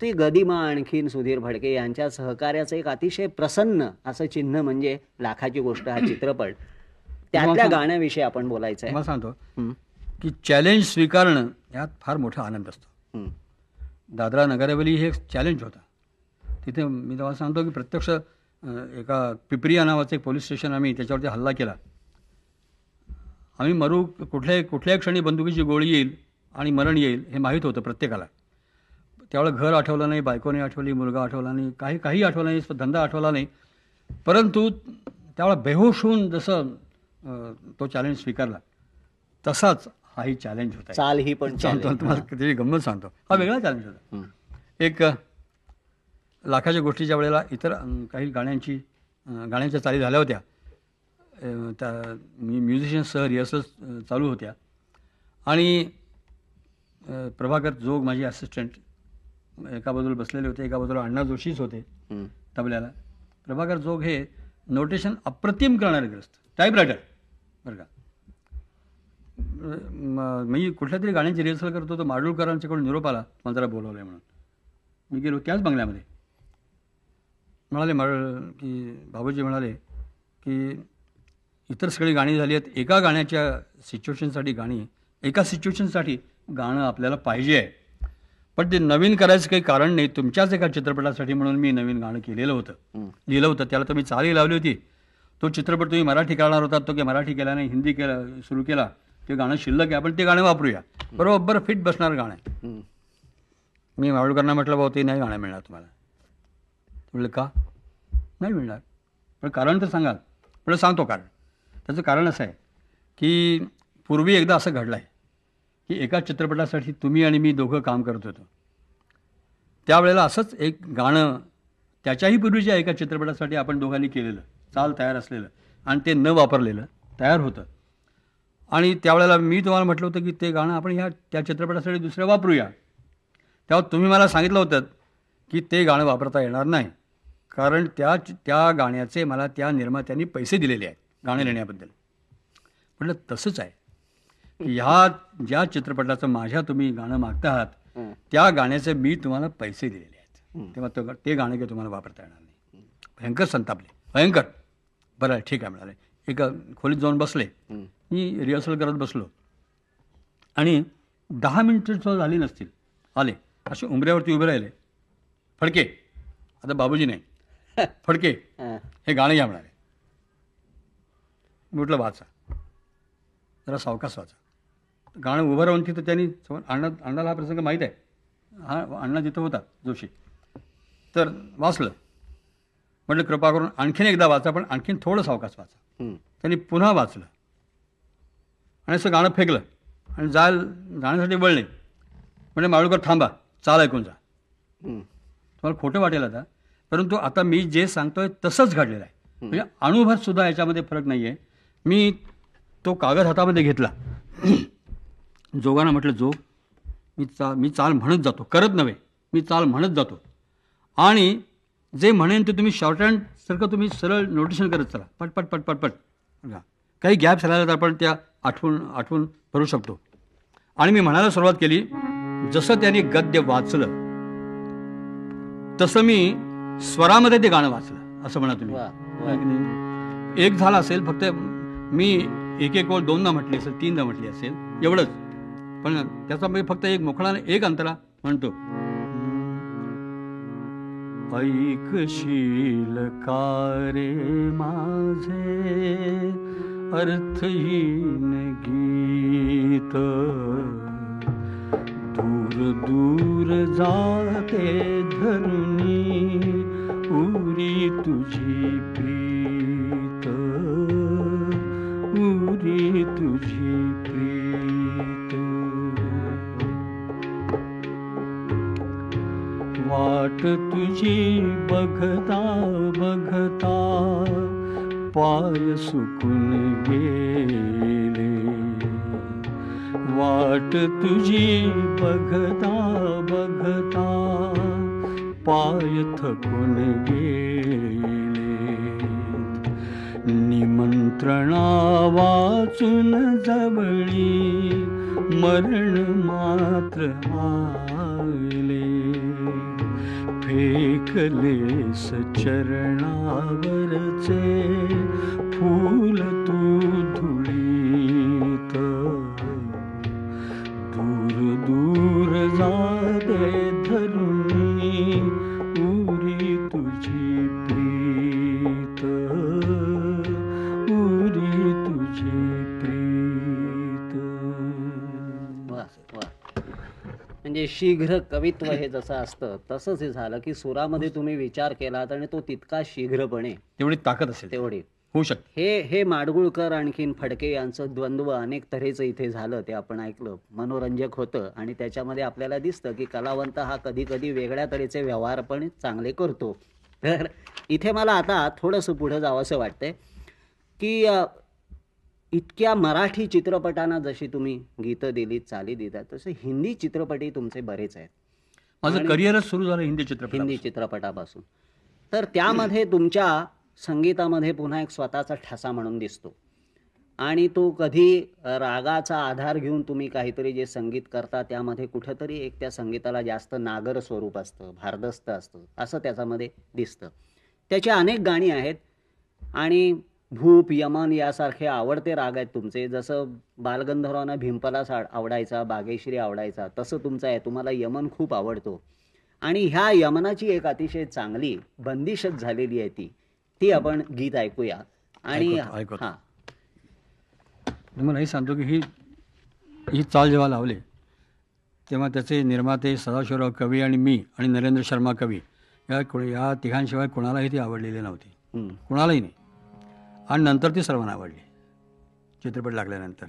ती गदिमा आणखीन सुधीर फडके यांच्या सहकार्याचं एक अतिशय प्रसन्न असं चिन्ह म्हणजे लाखाची गोष्ट हा चित्रपट. त्यातल्या गाण्याविषयी आपण बोलायचं आहे. मला सांगतो की चॅलेंज स्वीकारणं यात फार मोठा आनंद असतो. दादरा नगर हवेली हे चॅलेंज होता. तिथे मी तुम्हाला सांगतो की प्रत्यक्ष एका पिपरिया नावाचं एक पोलीस स्टेशन आम्ही त्याच्यावरती हल्ला केला. आम्ही मरू कुठल्याही क्षणी बंदुकीची गोळी येईल आणि मरण येईल हे माहीत होतं प्रत्येकाला. त्यावेळेला घर आठवलं नाही, बायको नाही आठवली, मुलगा आठवला नाही, काही आठवलं नाही, धंदा आठवला नाही. परंतु त्यावेळेला बेहोश होऊन जसं तो चॅलेंज स्वीकारला तसाच हाही चॅलेंज होता. चाल ही पण सांगतो तुम्हाला किती गंमत सांगतो. हा वेगळा चॅलेंज होता. एक लाखाच्या गोष्टीच्या वेळेला इतर काही गाण्यांच्या चाली झाल्या होत्या. त्या म्युझिशियन्ससह रिहर्सल्स चालू होत्या आणि प्रभाकर जोग माझे असिस्टंट एका बाजूला बसलेले होते, एका बाजूला अण्णा जोशीच होते तबल्याला. प्रभाकर जोग हे नोटेशन अप्रतिम करणारे ग्रस्त टाईपरायटर बरं का. मी कुठल्या तरी गाण्याची रिहर्सल करतो तर माडुळकरांच्याकडून निरोप आला, मला जरा बोलवलं आहे म्हणून. मी गेलो त्याच बंगल्यामध्ये. म्हणाले की बाबूजी म्हणाले की इतर सगळी गाणी झाली आहेत, एका सिच्युएशनसाठी गाणं आपल्याला पाहिजे आहे, पण ते नवीन करायचं काही कारण नाही. तुमच्याच एका चित्रपटासाठी म्हणून मी नवीन गाणं लिहिलं होतं. त्याला तर मी चालही लावली होती. तो चित्रपट तुम्ही मराठी करणार होता, तो काही मराठी केला नाही, हिंदी सुरू केला. ते गाणं शिल्लक आहे, आपण ते गाणं वापरूया, बरोबर फिट बसणार गाणं आहे. मी माडुळकरांना म्हटलं भाऊ ते नाही गाणं मिळणार तुम्हाला. म्हटलं का नाही मिळणार, पण कारण तर सांगाल. पण सांगतो कारण. त्याचं कारण असं आहे की पूर्वी एकदा असं घडलं आहे की एका चित्रपटासाठी तुम्ही आणि मी दोघं काम करत होतो. त्यावेळेला असंच एक गाणं त्याच्याही पूर्वीच्या एका चित्रपटासाठी आपण दोघांनी केलेलं, चाल तयार असलेलं आणि ते न वापरलेलं तयार होतं. आणि त्यावेळेला मी तुम्हाला म्हटलं होतं की ते गाणं आपण त्या चित्रपटासाठी दुसरं वापरूया. तेव्हा तुम्ही मला सांगितलं होतं की ते गाणं वापरता येणार नाही, कारण त्या गाण्याचे मला त्या निर्मात्यांनी पैसे दिलेले आहेत गाणं लिहिण्याबद्दल. म्हटलं तसंच आहे की ज्या चित्रपटाचं माझ्या तुम्ही गाणं मागता आहात त्या गाण्याचे मी तुम्हाला पैसे दिलेले आहेत, तेव्हा ते गाणं काही तुम्हाला वापरता येणार नाही. भयंकर संतापले, भयंकर. बरं ठीक आहे म्हणाले. एका खोलीत जाऊन बसले. मी रिहर्सल करत बसलो आणि 10 मिनिटं झाली नसतील आले, असे उंबऱ्यावरती उभे राहिले. फडके, आता बाबूजी नाही, फडके हे गाणं घ्या म्हणाले. म्हटलं वाचा, जरा सावकाश वाचा. गाणं उभं राहून तिथं त्यांनी अण्णाला हा प्रसंग माहीत आहे, हा अण्णा तिथं होता जोशी, तर वाचलं. म्हटलं कृपा करून आणखीन एकदा वाचा, पण आणखीन थोडं सावकाश वाचा. त्यांनी पुन्हा वाचलं आणि असं गाणं फेकलं आणि जाण्यासाठी वळले. म्हणजे माडुळकर थांबा, चाल ऐकून जा. तुम्हाला खोटं वाटेल आता, परंतु आता मी जे सांगतोय तसंच घडलेलं आहे. म्हणजे अनुभवात सुद्धा याच्यामध्ये फरक नाही आहे. मी तो कागद हातामध्ये घेतला, जोगानं म्हटलं जोग मी चाल म्हणत जातो, करत नव्हे, मी चाल म्हणत जातो आणि जे म्हणेन ते तुम्ही शॉर्ट हँडसारखं तुम्ही सरळ नोटेशन करत चला, पटपट पटपट पट. काही गॅप्स राहिला तर आपण त्या आठवून करू शकतो. आणि मी म्हणायला सुरुवात केली, जसं त्यांनी गद्य वाचलं तसं मी स्वरामध्ये ते गाणं वाचलं असं म्हणा तुम्ही. एक झाला असेल, फक्त मी एक ओळ दोनदा म्हटली असेल, तीनदा म्हटली असेल, एवढंच. पण त्याचा मी फक्त एक मोकळाने एक अंतरा म्हणतो. ऐकशील का रे माझे अर्थहीन गीत, दूर दूर जाते धरुनी उरी तुझी प्रीत, उरी तुझी प्रीत. वाट तुझी बघता बघता पाय सुकून गेले, वाट तुझी बघता बघता पाय थकून गेले. निमंत्रणा वाचून जवळी मरण मात्र आले, फेकलेस चरणावरचे फूल तू धुळीत, दूर दूर जाते धरुनी उरी तुझी प्रीत, उरी तुझी प्रीत. म्हणजे शीघ्र कवित्व हे जसं असतं तसंच हे झालं की सुरामध्ये तुम्ही विचार केलात आणि तो तितका शीघ्रपणे, तेवढी ताकद असेल तेवढी होऊ शकते. हे माडगुळकर आणखीन फडके यांचं द्वंद्व अनेक तऱ्हेचं इथे झालं, ते आपण ऐकलं. मनोरंजक होतं आणि त्याच्यामध्ये आपल्याला दिसतं की कलावंत हा कधी कधी वेगळ्या तऱ्हेचे व्यवहार पण चांगले करतो. तर इथे मला आता थोडंसं पुढं जावंसं वाटतंय की इतक्या मराठी चित्रपटांना जशी तुम्ही गीतं दिलीत, चाली देतात, तसे हिंदी चित्रपटही तुमचे बरेच आहेत. माझं करिअरच सुरू झालं हिंदी चित्रपटापासून. तर त्यामध्ये तुमच्या संगीतामध्ये पुन्हा एक स्वतःचा ठसा म्हणून दिसतो आणि तो कधी रागाचा आधार घेऊन तुम्ही काहीतरी जे संगीत करता त्यामध्ये कुठंतरी एक त्या संगीताला जास्त नागर स्वरूप असतं, भारदस्त असतं, असं त्याच्यामध्ये दिसतं. त्याची अनेक गाणी आहेत आणि भूप, यमन यासारखे आवडते राग आहेत तुमचे. जसं बालगंधर्वांना भिंपलास आवडायचा, बागेश्री आवडायचा, तसं तुमचं आहे. तुम्हाला यमन खूप आवडतो आणि ह्या यमनाची एक अतिशय चांगली बंदिशच झालेली आहे, ती आपण गीत ऐकूया. आणि हां, तुम्हाला हे सांगतो की ही चाल जेव्हा लावली तेव्हा त्याचे निर्माते सदाशिवराव कवी आणि मी आणि नरेंद्र शर्मा कवी या तिघांशिवाय कोणालाही ती आवडलेली नव्हती, कोणालाही नाही. आणि नंतर ती सर्वांना आवडली चित्रपट लागल्यानंतर.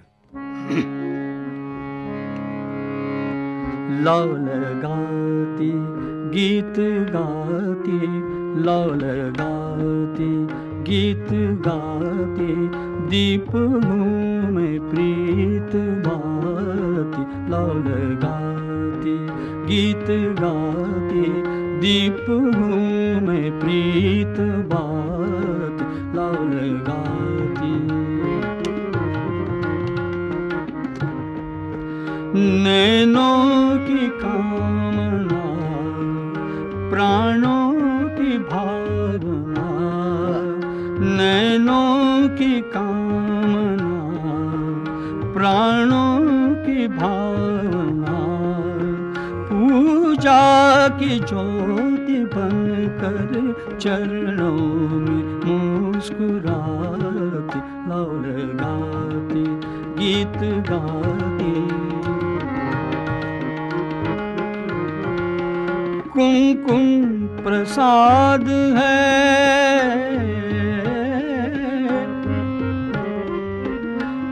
लावल गाती गीत गाती, लावल गाती गीत गाती, दीप में प्रीत भाती, लावल गाती गीत गाती, दीप में प्रीत भाती, लावल गाती. नैनों की कामना, प्राणों की भावना, नैनों की कामना, प्राणों की भावना, पूजा की ज्योति बनकर चरणों में मुस्कुराती, लावल गाती गीत गाती. कुमकुम प्रसाद है,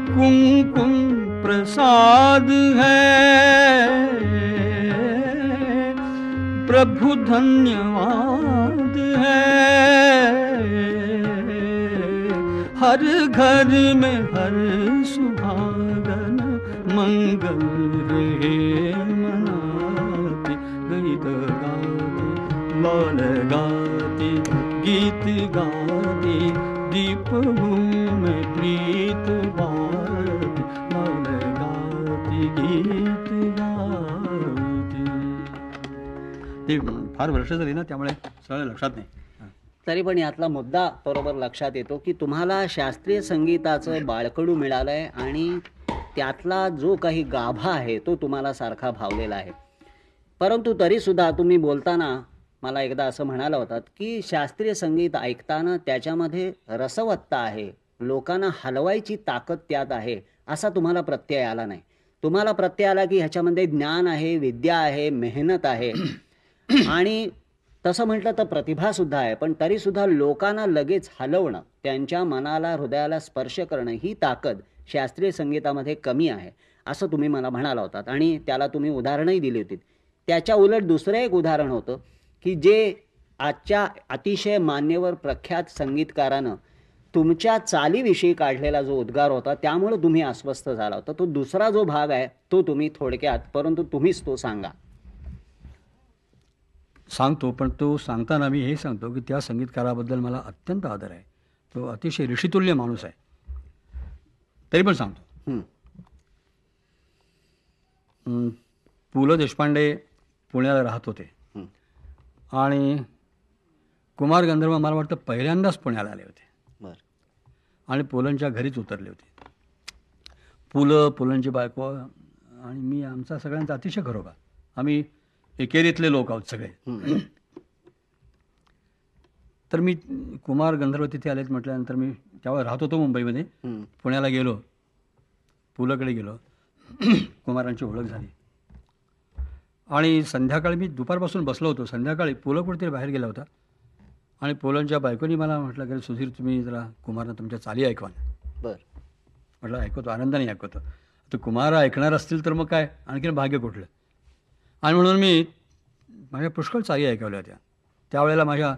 कुमकुम प्रसाद है, प्रभु धन्यवाद है. हर घर में हर सुहागन मंगल रहे मनाती, गई गाते बाल गाते गीत गाते दीप में प्रीत बाळते बाल गाते गीत गाते. ते फार वर्ष झाली ना, त्यामुळे सगळं लक्षात नाही. तरी पण यातला मुद्दा बरोबर लक्षात येतो की तुम्हाला शास्त्रीय संगीताचं बाळकडू मिळालंय आणि त्यातला जो काही गाभा आहे तो तुम्हाला सारखा भावलेला आहे. परंतु तरीसुद्धा तुम्ही बोलताना मला एकदा असं म्हणाला होतात की शास्त्रीय संगीत ऐकताना त्याच्यामध्ये रसवत्ता आहे, लोकांना हलवायची ताकद त्यात आहे, असा तुम्हाला प्रत्यय आला नाही. तुम्हाला प्रत्यय आला की ह्याच्यामध्ये ज्ञान आहे, विद्या आहे, मेहनत आहे आणि तसं म्हटलं तर प्रतिभासुद्धा आहे. पण तरीसुद्धा लोकांना लगेच हलवणं, त्यांच्या मनाला हृदयाला स्पर्श करणं ही ताकद शास्त्रीय संगीतामध्ये कमी आहे असं तुम्ही मला म्हणाला होतात आणि त्याला तुम्ही उदाहरणही दिली होती. त्याच्या उलट दुसरं एक उदाहरण होतं की जे आजच्या अतिशय मान्यवर प्रख्यात संगीतकारानं तुमच्या चालीविषयी काढलेला जो उद्गार होता त्यामुळे तुम्ही अस्वस्थ झाला होता. तो दुसरा जो भाग आहे तो तुम्ही थोडक्यात, परंतु तुम्हीच तो सांगा. सांगतो, पण तो सांगताना मी हे सांगतो की त्या संगीतकाराबद्दल मला अत्यंत आदर आहे. तो अतिशय ऋषितुल्य माणूस आहे. तरी पण सांगतो. पु ल देशपांडे पुण्याला राहत होते आणि कुमार गंधर्व मला वाटतं पहिल्यांदाच पुण्याला आले होते आणि पुलंच्या घरीच उतरले होते. पुलंची बायको आणि मी, आमचा सगळ्यांचा अतिशय घरोबा. आम्ही एकेरीतले लोक आहोत सगळे. तर मी कुमार गंधर्व तिथे आलेत म्हटल्यानंतर मी त्यावेळेला राहत होतो मुंबईमध्ये. पुण्याला गेलो, पुलंकडे गेलो, कुमारांची ओळख झाली आणि संध्याकाळी मी दुपारपासून बसलो होतो. संध्याकाळी पुलं कुठेतरी बाहेर गेला होता आणि पुलंच्या बायकोनी मला म्हटलं की सुधीर तुम्ही जरा कुमारनं तुमच्या चाली ऐकवा. बरं म्हटलं ऐकवतो, आनंदाने ऐकवतो. तर कुमार ऐकणार असतील तर मग काय आणखीन भाग्य कुठलं. आणि म्हणून मी माझ्या पुष्कळ चाली ऐकवल्या होत्या. त्यावेळेला माझ्या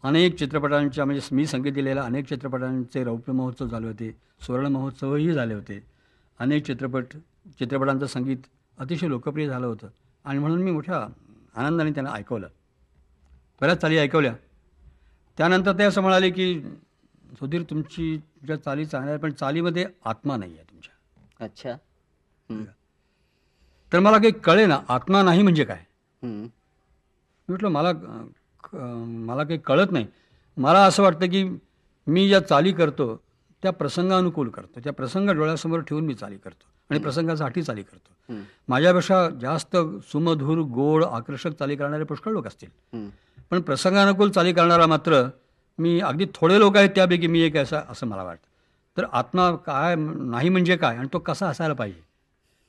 अनेक चित्रपटांच्या, म्हणजे मी संगीत दिलेल्या अनेक चित्रपटांचे रौप्य महोत्सव झाले होते, सुवर्ण महोत्सवही झाले होते. अनेक चित्रपटांचं संगीत अतिशय लोकप्रिय झालं होतं आणि म्हणून मी मोठ्या आनंदाने त्यांना ऐकवलं. बऱ्याच चाली ऐकवल्या. त्यानंतर ते असं म्हणाले की सुधीर तुमच्या चाली चांगल्या आहे पण चालीमध्ये आत्मा नाही आहे तुमच्या. अच्छा. तर मला काही कळे ना, आत्मा नाही म्हणजे काय. हम्म. म्हटलं मला काही कळत नाही. मला असं वाटतं की मी ज्या चाली करतो त्या प्रसंगानुकूल करतो, त्या प्रसंग डोळ्यासमोर ठेवून मी चाली करतो आणि प्रसंगासाठी चाली करतो. माझ्यापेक्षा जास्त सुमधुर, गोड, आकर्षक चाली करणारे पुष्कळ लोक असतील, पण प्रसंगानुकूल चाली करणारा मात्र मी अगदी थोडे लोक आहेत, त्यापैकी मी एक असं मला वाटतं. तर आत्मा काय नाही म्हणजे काय आणि तो कसा असायला पाहिजे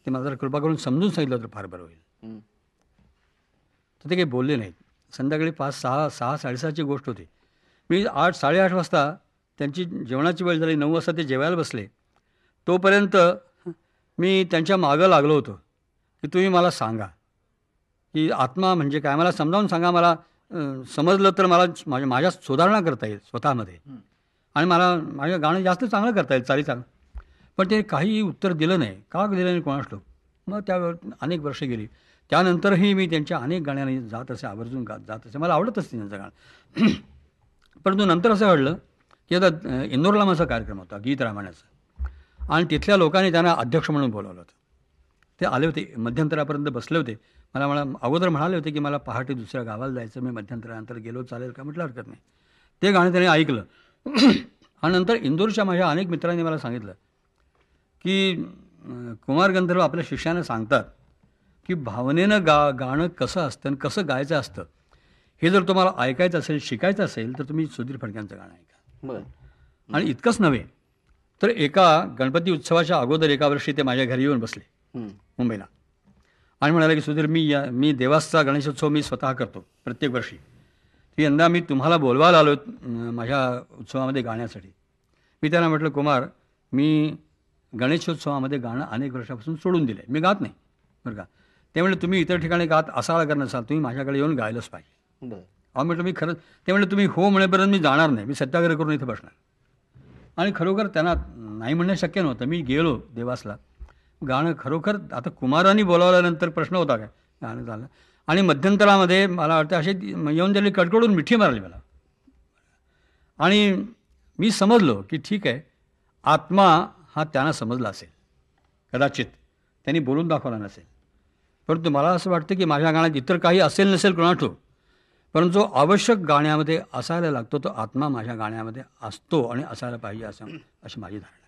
ते मला जर कृपा करून समजून सांगितलं तर फार बरं होईल. तर ते काही बोलले नाहीत. संध्याकाळी 5-6 6:30ची गोष्ट होती. मी 8-8:30 वाजता त्यांची जेवणाची वेळ झाली, 9 वाजता ते जेवायला बसले. तोपर्यंत मी त्यांच्या मागं लागलो होतो की तुम्ही मला सांगा की आत्मा म्हणजे काय, मला समजावून सांगा. मला समजलं तर मला माझ्या सुधारणा करता येईल स्वतःमध्ये आणि मला माझं गाणं जास्त चांगलं करता येईल, चाली चांगलं. पण ते काही उत्तर दिलं नाही. का दिलं नाही कोणास ठाऊक. मग त्यावर अनेक वर्ष गेली. त्यानंतरही मी त्यांच्या अनेक गाण्यांनी जात असे, आवर्जून जात असे. मला आवडत असते त्यांचं गाणं. परंतु नंतर असं घडलं की आता इंदोरला माझा कार्यक्रम होता गीत रामायणाचा आणि तिथल्या लोकांनी त्यांना अध्यक्ष म्हणून बोलावलं होतं. ते आले होते, मध्यंतरापर्यंत बसले होते. मला अगोदर म्हणाले होते की मला पहाटे दुसऱ्या गावाला जायचं, मी मध्यंतरानंतर गेलो चालेल का. म्हटलं हरकत नाही. ते गाणं त्याने ऐकलं आणि नंतर इंदोरच्या माझ्या अनेक मित्रांनी मला सांगितलं की कुमार गंधर्व आपल्या शिष्यानं सांगतात की भावनेनं गाणं कसं असतं आणि कसं गायचं असतं हे जर तुम्हाला ऐकायचं असेल, शिकायचं असेल तर तुम्ही सुधीर फडक्यांचं गाणं ऐका. बरं. आणि इतकंच नव्हे तर एका गणपती उत्सवाच्या अगोदर एका वर्षी ते माझ्या घरी येऊन बसले मुंबईला आणि म्हणाले की सुधीर मी देवासचा गणेशोत्सव मी स्वतः करतो प्रत्येक वर्षी. यंदा मी तुम्हाला बोलवायला आलो माझ्या उत्सवामध्ये गाण्यासाठी. मी त्यांना म्हटलं कुमार, मी गणेशोत्सवामध्ये गाणं अनेक वर्षापासून सोडून दिलं आहे, मी गात नाही बरं का. ते म्हटलं तुम्ही इतर ठिकाणी गात असाल का नसाल, तुम्ही माझ्याकडे येऊन गायलंच पाहिजे. बरं. अहो म्हटलं मी खरंच. ते म्हटलं तुम्ही हो म्हणेपर्यंत मी जाणार नाही, मी सत्याग्रह करून इथे बसणार. आणि खरोखर त्यांना नाही म्हणणं शक्य नव्हतं. मी गेलो देवासला. गाणं खरोखर आता कुमारांनी बोलावल्यानंतर प्रश्न होता काय, गाणं झालं आणि मध्यंतरामध्ये मला वाटतं असे येऊन त्यांनी कडकडून मिठी मारली मला. आणि मी समजलो की ठीक आहे, आत्मा हा त्यांना समजला असेल, कदाचित त्यांनी बोलून दाखवला नसेल. परंतु मला असं वाटतं की माझ्या गाण्यात इतर काही असेल नसेल कोणा ठाऊक, परंतु जो आवश्यक गाण्यामध्ये असायला लागतो तो आत्मा माझ्या गाण्यामध्ये असतो आणि असायला पाहिजे अशी माझी धारणा आहे.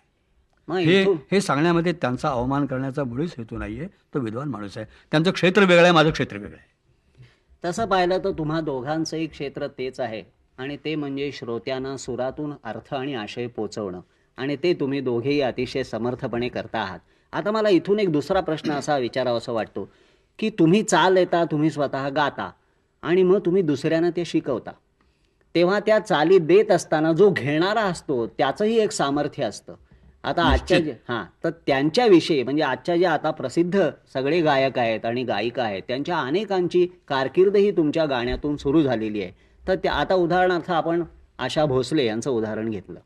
मग हे इथून हे सांगण्यामध्ये त्यांचा अवमान करण्याचा मुळीच हेतू नाही आहे. तो विद्वान माणूस आहे. त्यांचं क्षेत्र वेगळं आहे, माझं क्षेत्र वेगळं आहे. तसं पाहिलं तर तुम्हा दोघांचंही क्षेत्र तेच आहे आणि ते म्हणजे श्रोत्यांना सुरातून अर्थ आणि आशय पोचवणं, आणि ते तुम्ही दोघेही अतिशय समर्थपणे करता आहात. आता मला इथून एक दुसरा प्रश्न असा विचारावासा वाटतो की तुम्ही चाल येता, तुम्ही स्वतः गाता आणि मग तुम्ही दुसऱ्यांना ते शिकवता, तेव्हा त्या चाली देत असताना जो घेणारा असतो त्याचंही एक सामर्थ्य असतं. आता आजच्या तर त्यांच्याविषयी म्हणजे आजच्या ज्या आता प्रसिद्ध सगळे गायक आहेत आणि गायिका आहेत त्यांच्या अनेकांची कारकीर्द ही तुमच्या गाण्यातून सुरू झालेली आहे. तर त्या आता उदाहरणार्थ आपण आशा भोसले यांचं उदाहरण घेतलं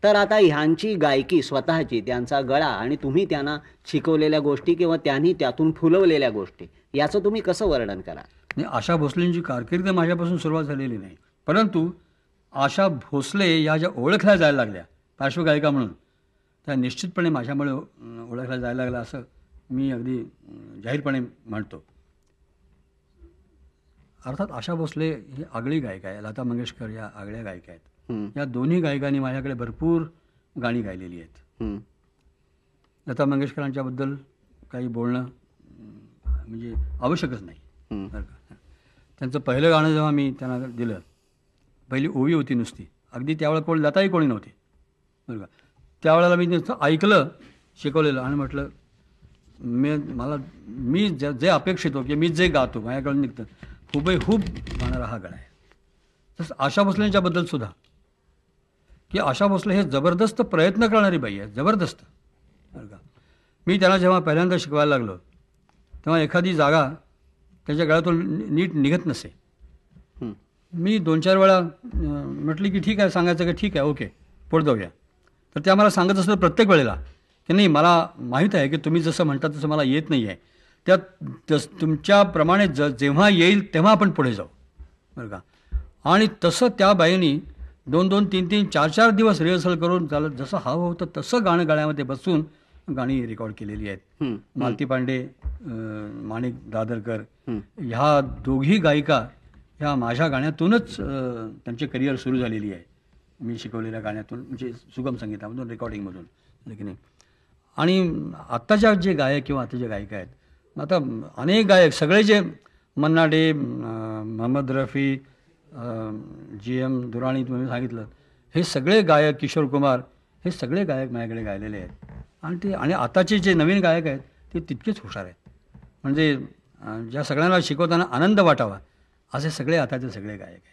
तर आता ह्यांची गायकी स्वतःची, त्यांचा गळा आणि तुम्ही त्यांना शिकवलेल्या गोष्टी किंवा त्यांनी त्यातून फुलवलेल्या गोष्टी, याचं तुम्ही कसं वर्णन करा? नाही, आशा भोसलेंची कारकीर्द माझ्यापासून सुरुवात झालेली नाही, परंतु आशा भोसले या ज्या ओळखल्या जायला लागल्या पार्श्वगायिका म्हणून, त्या निश्चितपणे माझ्यामुळे ओळखल्या जायला लागल्या असं मी अगदी जाहीरपणे म्हणतो. अर्थात आशा भोसले ही आगळी गायिका आहे, लता मंगेशकर या आगळ्या गायिका आहेत. या दोन्ही गायिकांनी माझ्याकडे भरपूर गाणी गायलेली आहेत. लता मंगेशकरांच्याबद्दल काही बोलणं म्हणजे आवश्यकच नाही, बरं का. त्यांचं पहिलं गाणं जेव्हा मी त्यांना दिलं, पहिली ओवी होती नुसती, अगदी त्यावेळेला लताही कोणी नव्हती, बरं का. त्यावेळेला मी नुसतं ऐकलं, शिकवलेलं आणि म्हटलं मी जे अपेक्षित हो की मी जे गातो माझ्याकडून निघतं हुबेहूब गाणारा हा गळा आहे. तसं आशा भोसलेंच्याबद्दल सुद्धा की आशा भोसले हे जबरदस्त प्रयत्न करणारी बाई आहे, जबरदस्त, बरं का. मी त्यांना जेव्हा पहिल्यांदा शिकवायला लागलो तेव्हा एखादी जागा त्याच्या गळ्यातून नीट निघत नसे. मी 2-4 वेळा म्हटली की ठीक आहे, सांगायचं की ठीक आहे, ओके, पुढे जाऊया. तर त्या मला सांगत असतं प्रत्येक वेळेला की नाही, मला माहीत आहे की तुम्ही जसं म्हणता तसं मला येत नाही आहे, त्यात तुमच्याप्रमाणे जेव्हा येईल तेव्हा आपण पुढे जाऊ, बरं का. आणि तसं त्या बाईंनी 2-2, 3-3, 4-4 दिवस रिहर्सल करून चालत जसं हवं होतं तसं गाणं गळ्यामध्ये बसून गाणी रेकॉर्ड केलेली आहेत. मालती पांडे, माणिक दादरकर ह्या दोघी गायिका ह्या माझ्या गाण्यातूनच त्यांचे करिअर सुरू झालेली आहे. मी शिकवलेल्या गाण्यातून, म्हणजे सुगम संगीतामधून, रेकॉर्डिंगमधून, की नाही. आणि आत्ताच्या जे गायक किंवा आताच्या गायिका आहेत, आता अनेक गायक सगळे जे मन्ना डे, मोहम्मद रफी, GM दुराणी तुम्ही सांगितलं, हे सगळे गायक, किशोर कुमार, हे सगळे गायक माझ्याकडे गायलेले आहेत. आणि आताचे जे नवीन गायक आहेत ते तितकेच हुशार आहेत. म्हणजे ज्या सगळ्यांना शिकवताना आनंद वाटावा असे सगळे आताचे सगळे गायक आहेत.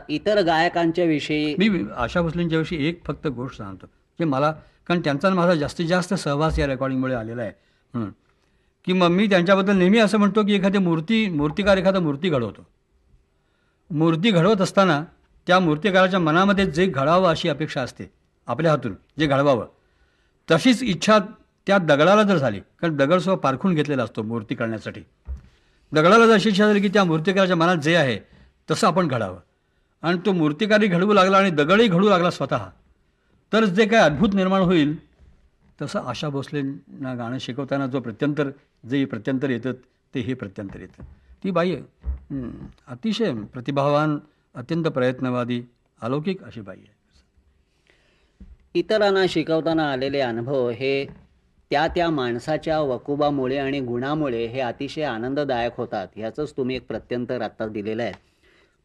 इतर गायकांच्या विषयी मी आशा भोसलेंच्या विषयी एक फक्त गोष्ट सांगतो की मला, कारण त्यांचा माझा जास्तीत जास्त सहवास या रेकॉर्डिंगमुळे आलेला आहे म्हणून, की मग मी त्यांच्याबद्दल नेहमी असं म्हणतो की एखादी मूर्तिकार एखादा मूर्ती घडवतो. मूर्ती घडवत असताना त्या मूर्तिकाराच्या मनामध्ये जे घडावं अशी अपेक्षा असते आपल्या हातून, जे घडवावं तशीच इच्छा त्या दगडाला जर झाली, कारण दगडसुद्धा पारखून घेतलेला असतो मूर्ती करण्यासाठी, दगडाला जर अशी इच्छा झाली की त्या मूर्तिकाराच्या मनात जे आहे तसं आपण घडावं आणि तो मूर्तिकारही घडवू लागला आणि दगडही घडू लागला स्वतः, तर जे काय अद्भुत निर्माण होईल. तसं आशा भोसलेंना गाणं शिकवताना जे प्रत्यंतर येतं ते हे प्रत्यंतर येतं. ती बाई अतिशय प्रतिभावान, अत्यंत प्रयत्नवादी, अलौकिक अशी बाई आहे. इतरांना शिकवताना आलेले अनुभव हे त्या माणसाच्या वकुबामुळे आणि गुणामुळे हे अतिशय आनंददायक होतात, ह्याचंच तुम्ही एक प्रत्यंतर आत्ता दिलेलं आहे.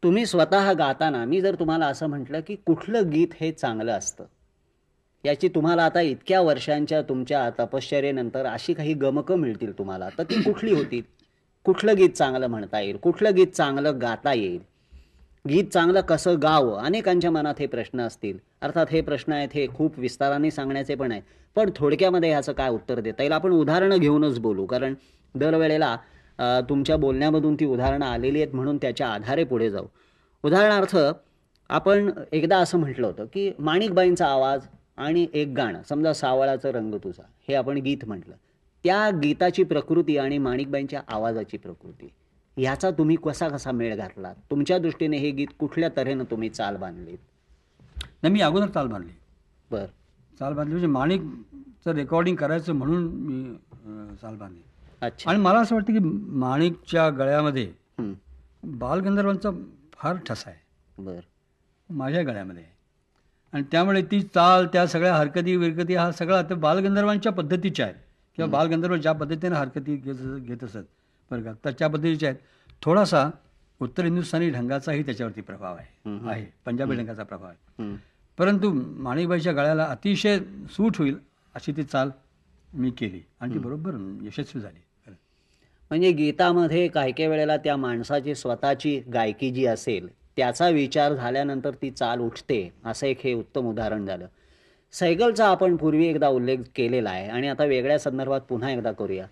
तुम्ही स्वतः गाताना मी जर तुम्हाला असं म्हटलं की कुठलं गीत हे चांगलं असतं, याची तुम्हाला आता इतक्या वर्षांच्या तुमच्या तपश्चर्येनंतर अशी काही गमकं मिळतील तुम्हाला, तर ती कुठली होती? कुठलं गीत चांगलं म्हणता येईल, कुठलं गीत चांगलं गाता येईल, गीत चांगलं कसं गावं, अनेकांच्या मनात हे प्रश्न असतील. अर्थात हे प्रश्न आहेत हे खूप विस्ताराने सांगण्याचे पण आहेत, पण थोडक्यामध्ये ह्याचं काय उत्तर देता येईल? आपण उदाहरणं घेऊनच बोलू, कारण दरवेळेला तुमच्या बोलण्यामधून ती उदाहरणं आलेली आहेत म्हणून त्याच्या आधारे पुढे जाऊ. उदाहरणार्थ आपण एकदा असं म्हटलं होतं की माणिकबाईंचा आवाज आणि एक गाणं, समजा सावळाचा रंग तुझा, हे आपण गीत म्हटलं, त्या गीताची प्रकृती आणि माणिकबाईंच्या आवाजाची प्रकृती ह्याचा तुम्ही कसा मेळ घातला? तुमच्या दृष्टीने हे गीत कुठल्या तऱ्हेनं तुम्ही चाल बांधलीत? नाही, मी अगोदर चाल बांधली. बर. चाल बांधली म्हणजे माणिकचं रेकॉर्डिंग करायचं म्हणून मी चाल बांधली. अच्छा. आणि मला असं वाटतं की माणिकच्या गळ्यामध्ये हं. बालगंधर्वांचा फार ठसा आहे, बर. माझ्या गळ्यामध्ये आहे. आणि त्यामुळे ती चाल, त्या सगळ्या हरकती विरकती, हा सगळा ते बालगंधर्वांच्या पद्धतीच्या आहेत, किंवा बालगंधर्व ज्या पद्धतीने हरकती घेत असत बरं का, तर त्या पद्धतीच्या आहेत. थोडासा उत्तर हिंदुस्थानी ढंगाचाही त्याच्यावरती प्रभाव आहे, पंजाबी ढंगाचा प्रभाव आहे. परंतु माणिकबाईच्या गळ्याला अतिशय सूट होईल अशी ती चाल मी केली आणि ती बरोबर यशस्वी झाली. म्हणजे गीतामध्ये काही वेळेला त्या माणसाची स्वतःची गायकी जी असेल त्याचा विचार झाल्यानंतर ती चाल उठते, असं एक हे उत्तम उदाहरण झालं. सैगलचा आपण पूर्वी एकदा उल्लेख केलेला आहे आणि आता वेगळ्या संदर्भात पुन्हा एकदा करूया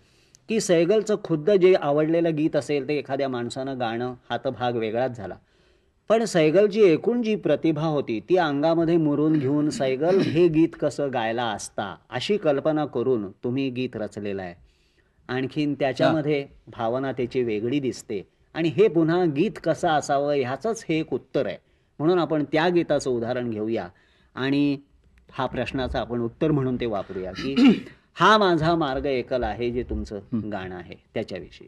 की सैगलचं खुद्द जे आवडलेलं गीत असेल ते एखाद्या माणसानं गाणं हा तर भाग वेगळाच झाला, पण सैगलची एकूण जी प्रतिभा होती ती अंगामध्ये मुरून घेऊन सैगल हे गीत कसं गायला असता अशी कल्पना करून तुम्ही गीत रचलेलं आहे. आणखीन त्याच्यामध्ये भावना त्याची वेगळी दिसते आणि हे पुन्हा गीत कसं असावं ह्याचंच हे एक उत्तर आहे. म्हणून आपण त्या गीताचं उदाहरण घेऊया आणि हा प्रश्नाचं आपण उत्तर म्हणून ते वापरूया की हा माझा मार्ग एकल आहे जे तुमचं गाणं आहे त्याच्याविषयी.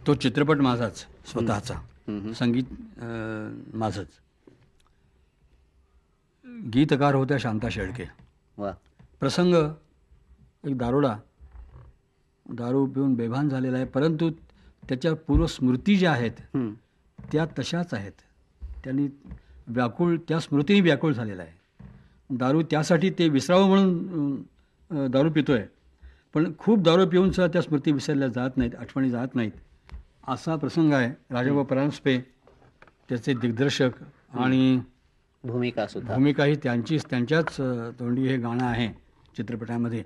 तो चित्रपट माझाच स्वतःचा, संगीत माझंच. गीतकार होत्या शांता शेळके. वा. प्रसंग एक दारोडा दारू पिऊन बेभान झालेला आहे, परंतु त्याच्या पूर्वस्मृती ज्या आहेत त्या तशाच आहेत. त्यांनी त्या स्मृतीने व्याकुळ झालेला आहे. दारू त्यासाठी ते विसरावं म्हणून दारू पितोय, पण खूप दारू पिऊन सुद्धा त्या स्मृती विसरल्या जात नाहीत, आठवणी जात नाहीत. असा प्रसंग आहे. राजाभाऊ परांजपे त्याचे दिग्दर्शक आणि भूमिकाही त्यांच्याच तोंडी हे गाणं आहे चित्रपटामध्ये.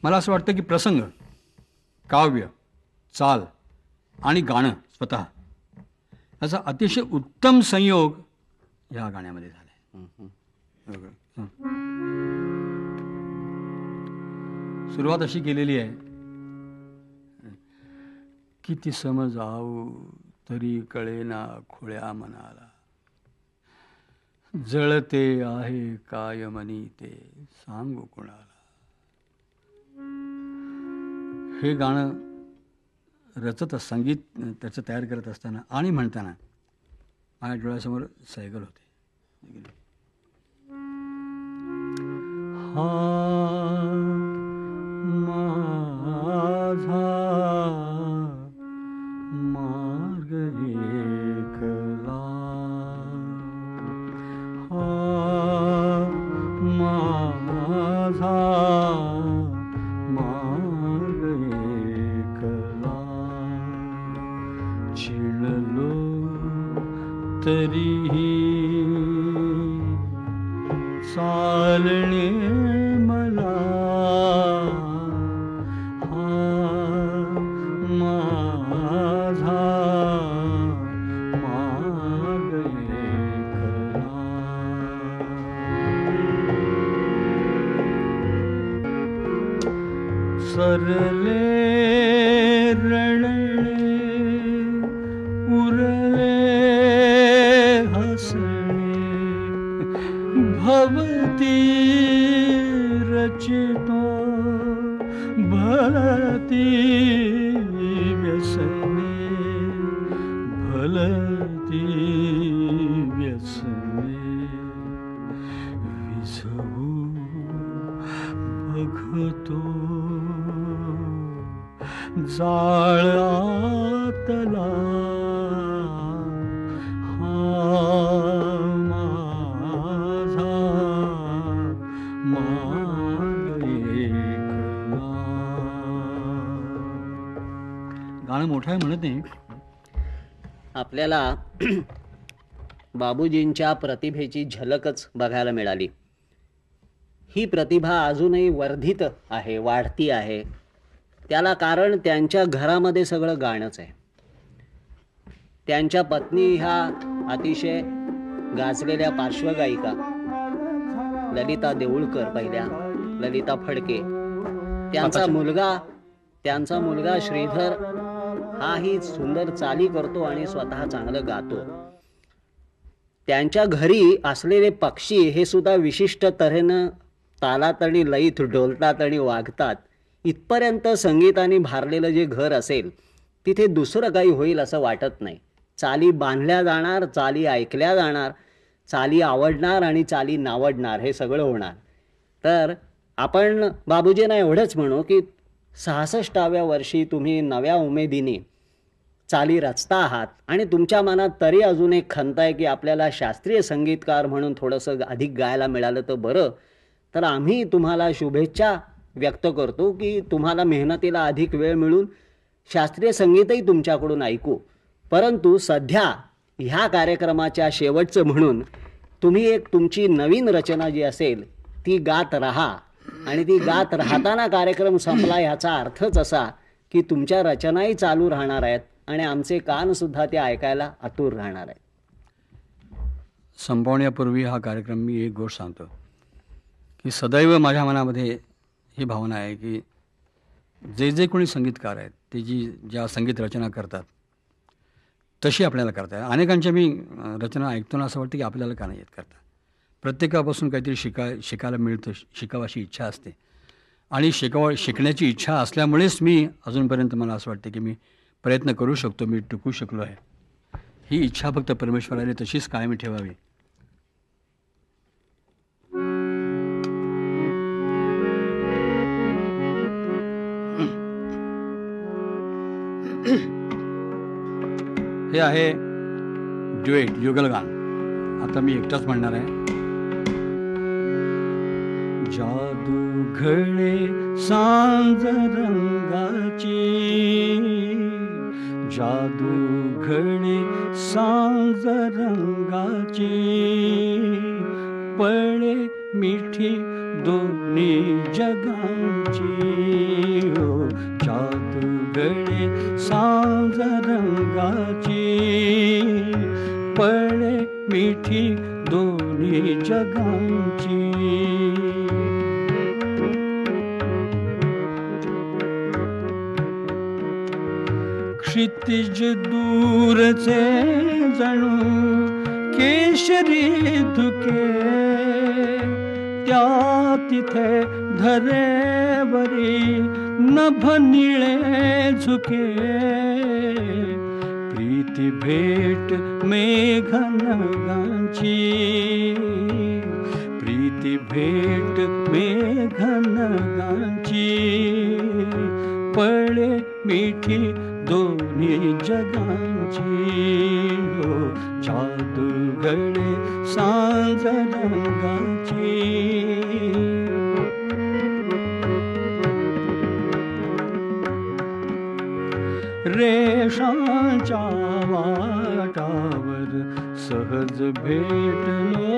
मला असं वाटतं की प्रसंग, काव्य, चाल आणि गाणं स्वतः याचा अतिशय उत्तम संयोग ह्या गाण्यामध्ये झाला आहे. सुरुवात अशी केलेली आहे, किती समजावू तरी कळेना खुळ्या मनाला, जळते आहे काय मनी ते सांगू कुणाला. हे गाणं संगीत त्याचं तयार करत असताना आणि म्हणताना माझ्या डोळ्यासमोर सैगल होते. हा माझा मार्ग एकला, हा माझा मार्ग एकला, चिळलो तरीही चालणे मला, हा माझा मार्ग एकला. सरले रडले उरले हसणे, भवती रचितो भलती व्यसने, भलती व्यसने, विझवू बघतो जाळ आतला, गाणं मोठं आहे म्हणत नाही. आपल्याला बाबूजींच्या प्रतिभेची झलकच बघायला मिळाली. ही प्रतिभा अजूनही वर्धित आहे, वाढती आहे. त्याला कारण त्यांच्या घरामध्ये सगळं गाणंच आहे. त्यांच्या पत्नी ह्या अतिशय गाजलेल्या पार्श्वगायिका, ललिता देऊळकर पहिल्या, ललिता फडके, त्यांचा मुलगा श्रीधर हाही सुंदर चाली करतो आणि स्वतः चांगलं गातो. त्यांच्या घरी असलेले पक्षी हे सुद्धा विशिष्ट तऱ्हेनं तालात आणि लयीत डोलतात आणि वागतात. इथपर्यंत संगीताने भारलेलं जे घर असेल तिथे दुसरं काही होईल असं वाटत नाही. चाली बांधल्या जाणार, चाली ऐकल्या जाणार, चाली आवडणार आणि चाली नावडणार, हे सगळं होणार. तर आपण बाबूजींना एवढंच म्हणू की 66व्या वर्षी तुम्ही नव्या उमेदीने चाली रचता आहात आणि तुमच्या मनात तरी अजून एक खंत आहे की आपल्याला शास्त्रीय संगीतकार म्हणून थोडंसं अधिक गायला मिळालं तर बरं. तर आम्ही तुम्हाला शुभेच्छा व्यक्त करतो की तुम्हाला मेहनतीला अधिक वेळ मिळून शास्त्रीय संगीतही तुमच्याकडून ऐकू. परंतु सध्या ह्या कार्यक्रमाच्या शेवटचं म्हणून तुम्ही एक तुमची नवीन रचना जी असेल ती गात राहा आणि ती गात राहताना कार्यक्रम संपला ह्याचा अर्थच असा की तुमच्या रचनाही चालू राहणार आहेत आणि आमचे कानसुद्धा ते ऐकायला आतुर राहणार आहेत. संपवण्यापूर्वी हा कार्यक्रम मी एक गोष्ट सांगतो की सदैव माझ्या मनामध्ये ही भावना आहे की जे कोणी संगीतकार आहेत ते ज्या संगीत रचना करतात तशी आपल्याला करता येईल. अनेकांच्या मी रचना ऐकतो ना असं वाटतं की आपल्याला का नाही येत करता. प्रत्येकापासून काहीतरी शिकायला मिळतं, शिकावाशी इच्छा असते आणि शिकण्याची इच्छा असल्यामुळेच मी अजूनपर्यंत मला असं वाटतं की मी प्रयत्न करू शकतो, मी टिकू शकलो आहे. ही इच्छा फक्त परमेश्वराने तशीच कायम ठेवावी. हे आहे ड्युएट, युगलगान. आता मी एकटाच म्हणणार आहे. जादू घडे सांज रंगाची, जादू घडे सांज रंगाची, पळे मिठी दोन्ही जगांची. हो जादू घडे सांज रंगाची, पळे मिठी दोन्ही जगांची. क्षितिज दूरचे जणू केशरी धुके, त्या तिथे धरेवरी नभ निळे झुके. प्रीती भेट मेघनगांची, प्रीती भेट मेघनगांची, पळे मिठी दोन्ही जगांची. हो जादू घडे सांज रंगाची. रेषांच्या वाटावर सहज भेटलो,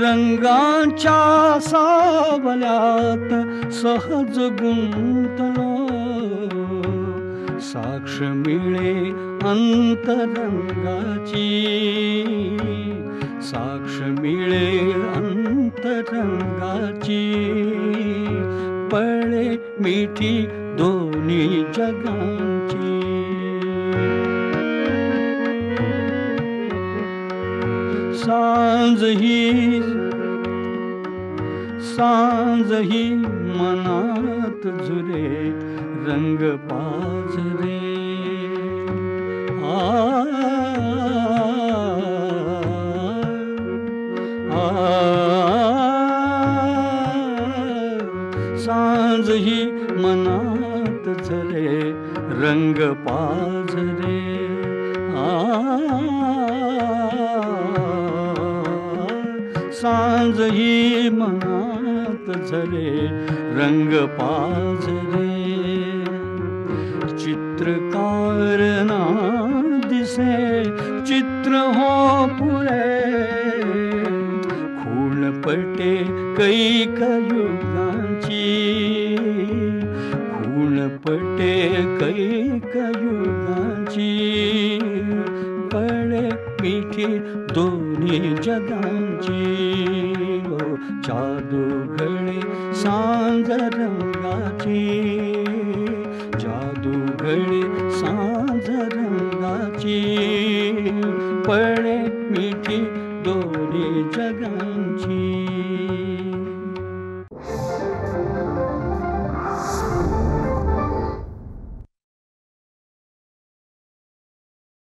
रंगांच्या सावल्यात सहज गुंतलो. साक्ष मिळे अंतरंगाची, साक्ष मिळे अंतरंगाची, पळे मिठी दोन्ही जगांची. सांज ही मनात झुरे रंग पाझरे. सांज ही मनात झरे रंग पाझरे. सांज ही मनात झरे रंग पाझरे. चित्रकार ना दिसे चित्र हो पुरे, खूणपटे कैक युगांची, खूणपटे कैक युगांची, पळे मिठी दोन्ही जगांची. जादू घडे सांज रंगाची, जादू घडे सांज रंगाची, पळे मिठी दोन्ही जगांची.